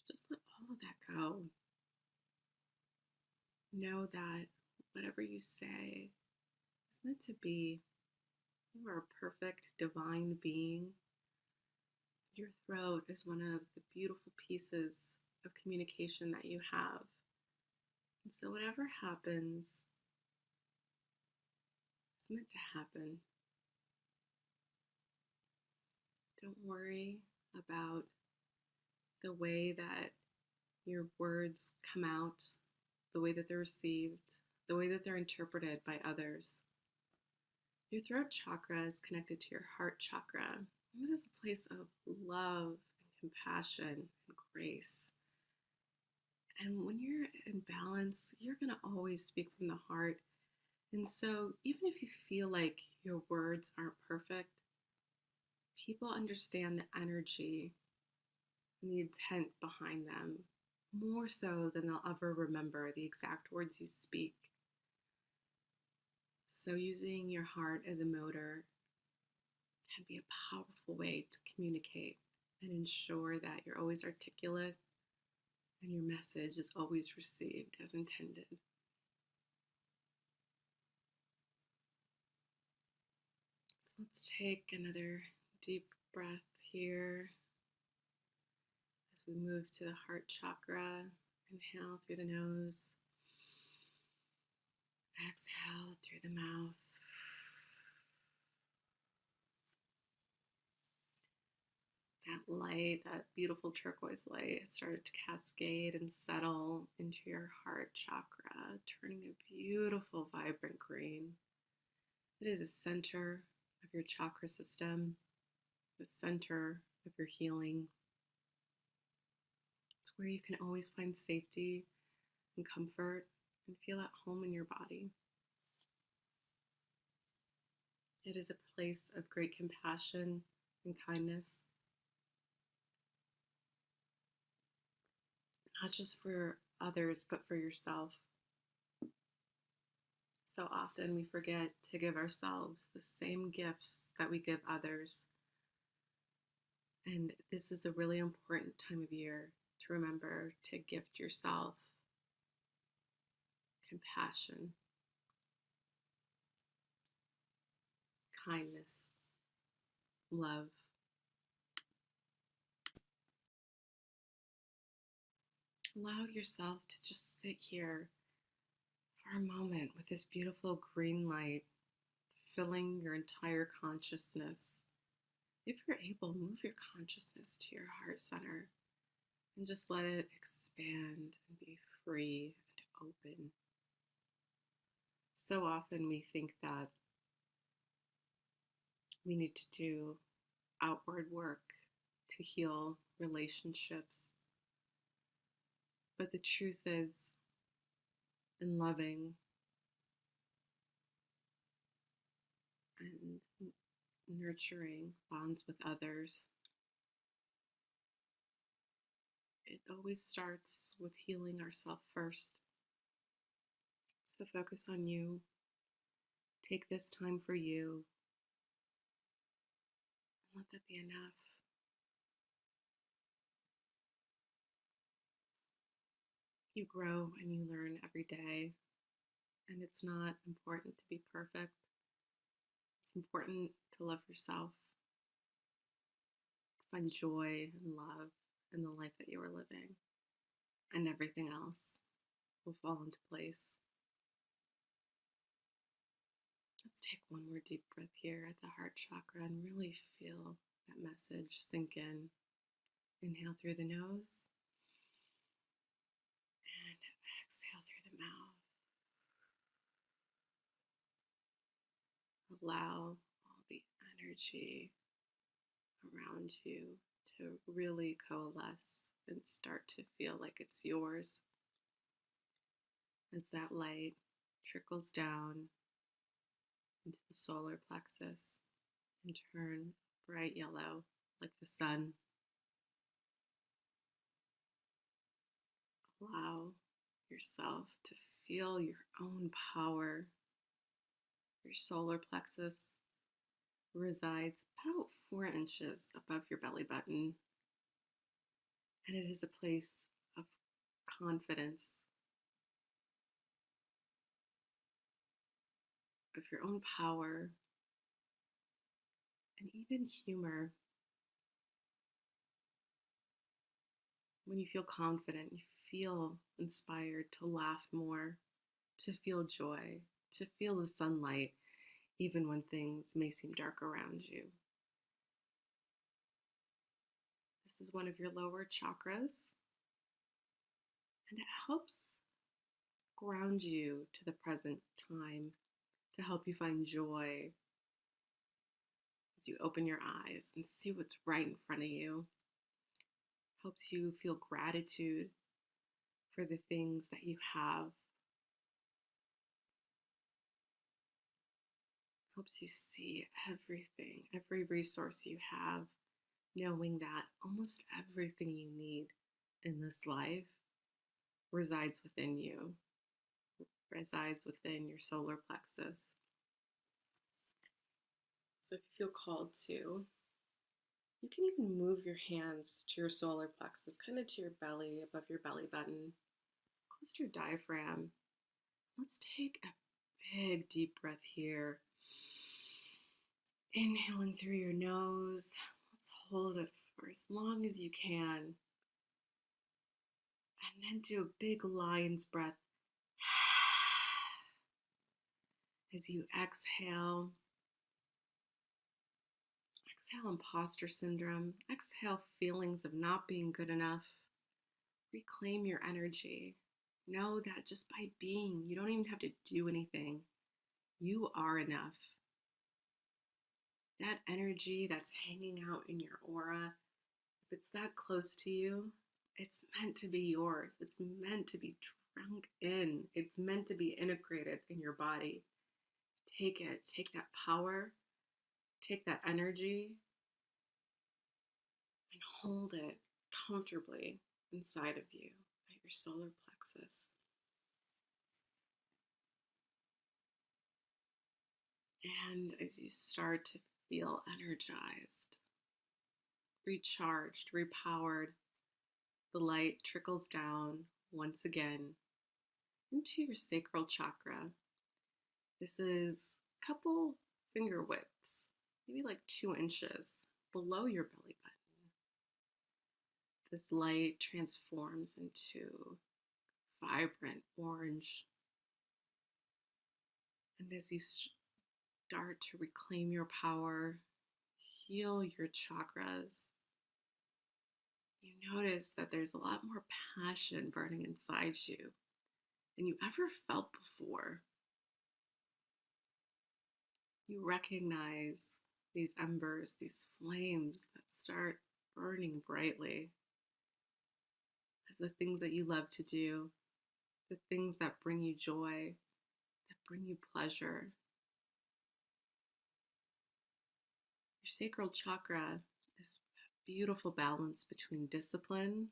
Just let all of that go. Know that whatever you say is meant to be. You are a perfect divine being. Your throat is one of the beautiful pieces of communication that you have. And so whatever happens is meant to happen. Don't worry about the way that your words come out, the way that they're received, the way that they're interpreted by others. Your throat chakra is connected to your heart chakra. It is a place of love and compassion and grace. And when you're in balance, you're going to always speak from the heart. And so even if you feel like your words aren't perfect, people understand the energy and the intent behind them more so than they'll ever remember the exact words you speak. So using your heart as a motor can be a powerful way to communicate and ensure that you're always articulate and your message is always received as intended. So let's take another deep breath here as we move to the heart chakra. Inhale through the nose. Exhale through the mouth. That light, that beautiful turquoise light, has started to cascade and settle into your heart chakra, turning a beautiful, vibrant green. It is the center of your chakra system, the center of your healing. It's where you can always find safety and comfort and feel at home in your body. It is a place of great compassion and kindness, not just for others, but for yourself. So often we forget to give ourselves the same gifts that we give others. And this is a really important time of year to remember to gift yourself compassion, kindness, love. Allow yourself to just sit here for a moment with this beautiful green light filling your entire consciousness. If you're able, move your consciousness to your heart center and just let it expand and be free and open. So often we think that we need to do outward work to heal relationships. But the truth is, in loving and nurturing bonds with others, it always starts with healing ourselves first. So focus on you. Take this time for you. And let that be enough. You grow and you learn every day. And it's not important to be perfect. It's important to love yourself, to find joy and love in the life that you are living. And everything else will fall into place. Let's take one more deep breath here at the heart chakra and really feel that message sink in. Inhale through the nose and exhale through the mouth. Allow all the energy around you to really coalesce and start to feel like it's yours as that light trickles down into the solar plexus and turn bright yellow like the sun. Allow yourself to feel your own power. Your solar plexus resides about 4 inches above your belly button, and it is a place of confidence, of your own power, and even humor. When you feel confident, you feel inspired to laugh more, to feel joy, to feel the sunlight, even when things may seem dark around you. This is one of your lower chakras, and it helps ground you to the present time, to help you find joy as you open your eyes and see what's right in front of you. Helps you feel gratitude for the things that you have. Helps you see everything, every resource you have, knowing that almost everything you need in this life resides within you, resides within your solar plexus. So if you feel called to, you can even move your hands to your solar plexus, kind of to your belly, above your belly button, close to your diaphragm. Let's take a big deep breath here. Inhaling through your nose. Let's hold it for as long as you can. And then do a big lion's breath. As you exhale. Exhale imposter syndrome. Exhale feelings of not being good enough. Reclaim your energy. Know that just by being, you don't even have to do anything. You are enough. That energy that's hanging out in your aura, if it's that close to you, it's meant to be yours. It's meant to be drunk in. It's meant to be integrated in your body. Take it. Take that power. Take that energy and hold it comfortably inside of you at your solar plexus. And as you start to feel energized, recharged, repowered. The light trickles down once again into your sacral chakra. This is a couple finger widths, maybe like 2 inches below your belly button. This light transforms into vibrant orange. And as you start to reclaim your power, heal your chakras, you notice that there's a lot more passion burning inside you than you ever felt before. You recognize these embers, these flames that start burning brightly as the things that you love to do, the things that bring you joy, that bring you pleasure. Your sacral chakra is a beautiful balance between discipline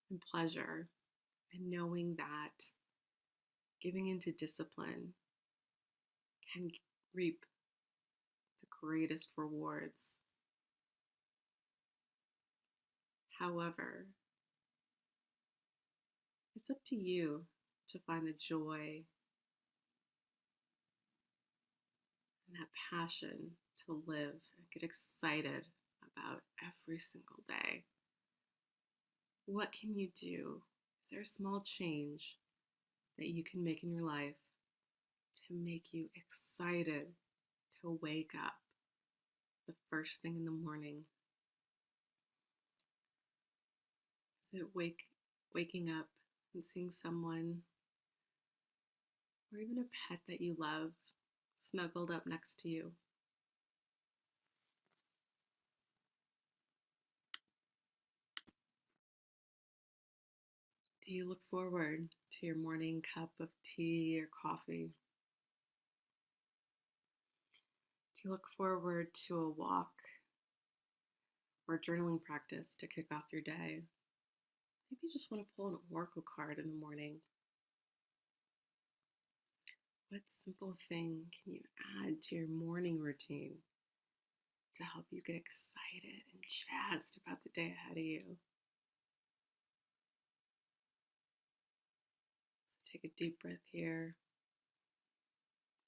and pleasure, and knowing that giving into discipline can reap the greatest rewards. However, it's up to you to find the joy and that passion to live and get excited about every single day. What can you do? Is there a small change that you can make in your life to make you excited to wake up the first thing in the morning? Is it waking up and seeing someone or even a pet that you love snuggled up next to you? Do you look forward to your morning cup of tea or coffee? Do you look forward to a walk or journaling practice to kick off your day? Maybe you just want to pull an oracle card in the morning. What simple thing can you add to your morning routine to help you get excited and jazzed about the day ahead of you? So take a deep breath here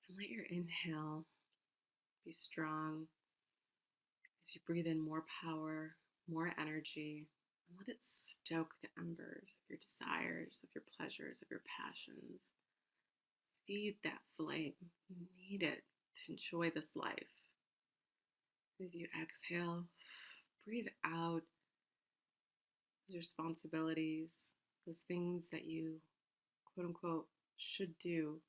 and let your inhale be strong as you breathe in more power, more energy, and let it stoke the embers of your desires, of your pleasures, of your passions. Feed that flame. You need it to enjoy this life. As you exhale, breathe out those responsibilities, those things that you, quote unquote, should do,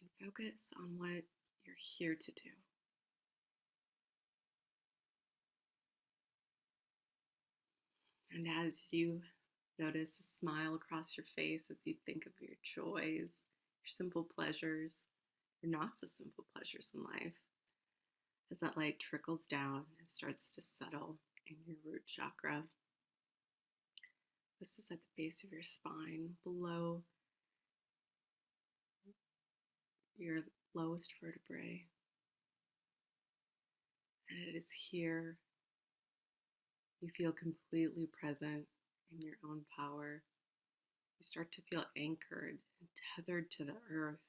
and focus on what you're here to do. And as you notice a smile across your face as you think of your joys, your simple pleasures, your not so simple pleasures in life, as that light trickles down and starts to settle in your root chakra. This is at the base of your spine, below your lowest vertebrae. And it is here you feel completely present in your own power. You start to feel anchored and tethered to the earth,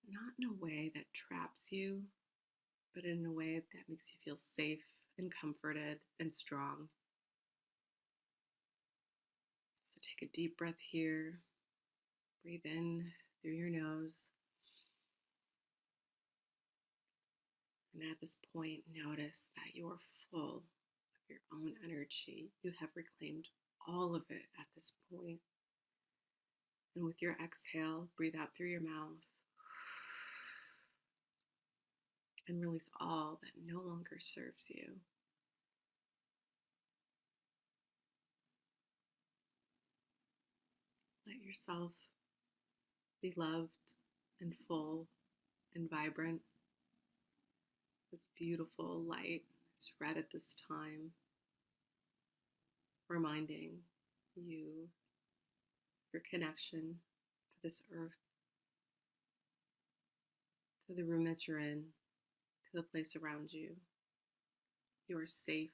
not in a way that traps you, but in a way that makes you feel safe and comforted and strong. So take a deep breath here. Breathe in through your nose. And at this point, notice that you're full of your own energy. You have reclaimed all of it at this point. And with your exhale, breathe out through your mouth and release all that no longer serves you. Let yourself be loved and full and vibrant. This beautiful light is red at this time, reminding you your connection to this earth, to the room that you're in, to the place around you. You are safe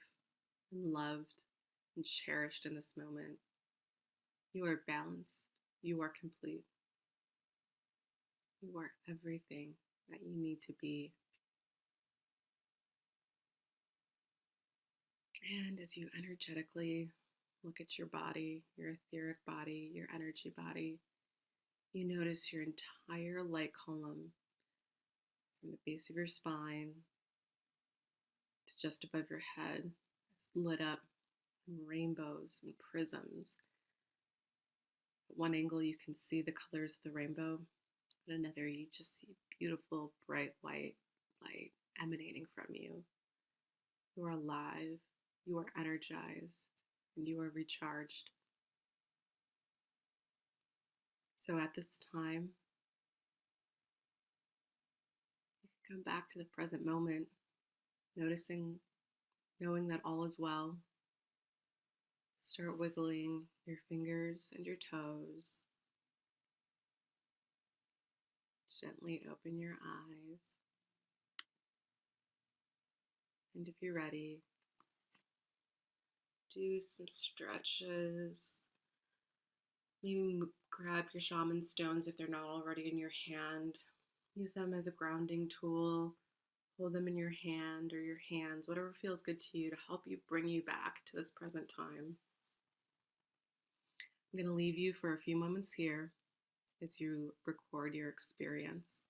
and loved and cherished in this moment. You are balanced. You are complete. You are everything that you need to be. And as you energetically look at your body, your etheric body, your energy body, you notice your entire light column from the base of your spine to just above your head is lit up in rainbows and prisms. At one angle, you can see the colors of the rainbow. At another, you just see beautiful, bright white light emanating from you. You are alive, you are energized, and you are recharged. So at this time, you can come back to the present moment, noticing, knowing that all is well. Start wiggling your fingers and your toes. Gently open your eyes. And if you're ready, do some stretches. Maybe grab your Shaman Stones if they're not already in your hand. Use them as a grounding tool. Hold them in your hand or your hands, whatever feels good to you to help you bring you back to this present time. I'm going to leave you for a few moments here as you record your experience.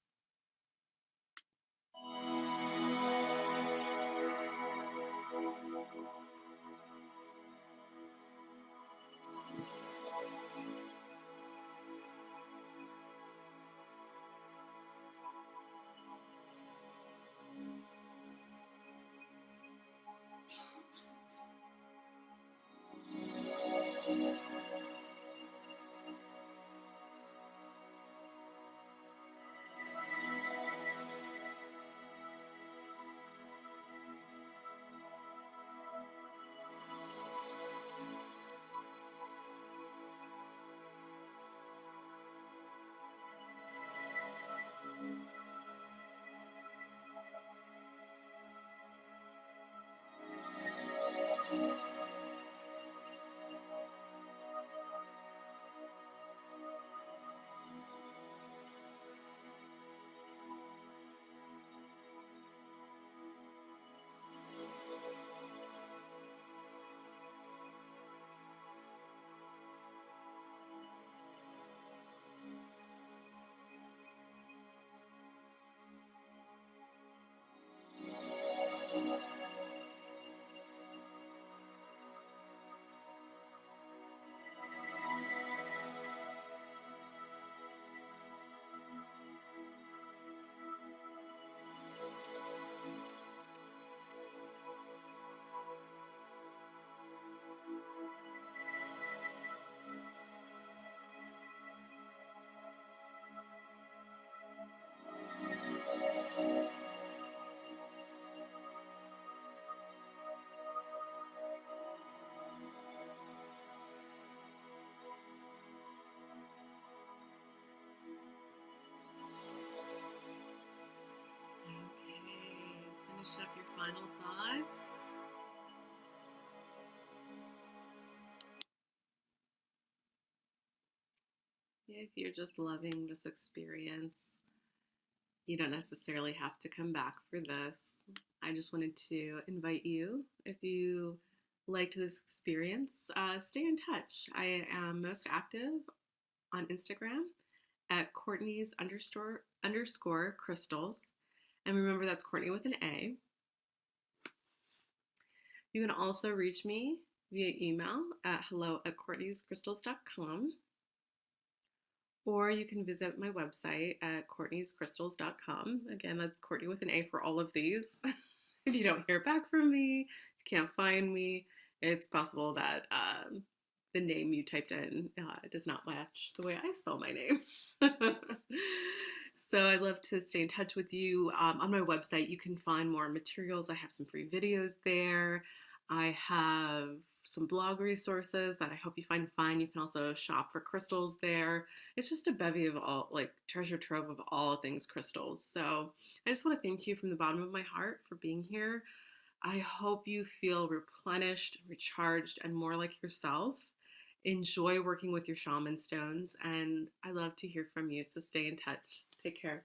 Finish up your final thoughts. If you're just loving this experience, you don't necessarily have to come back for this. I just wanted to invite you, if you liked this experience, stay in touch. I am most active on Instagram at Courtney's underscore crystals. And remember, that's Courtney with an A. You can also reach me via email at hello@courtneyscrystals.com. Or you can visit my website at courtneyscrystals.com. Again, that's Courtney with an A for all of these. If you don't hear back from me, if you can't find me, it's possible that the name you typed in does not match the way I spell my name. So I'd love to stay in touch with you. On my website, you can find more materials. I have some free videos there. I have some blog resources that I hope you find fun. You can also shop for crystals there. It's just a bevy of all, like, treasure trove of all things crystals. So I just want to thank you from the bottom of my heart for being here. I hope you feel replenished, recharged, and more like yourself. Enjoy working with your shaman stones, and I love to hear from you. So stay in touch. Take care.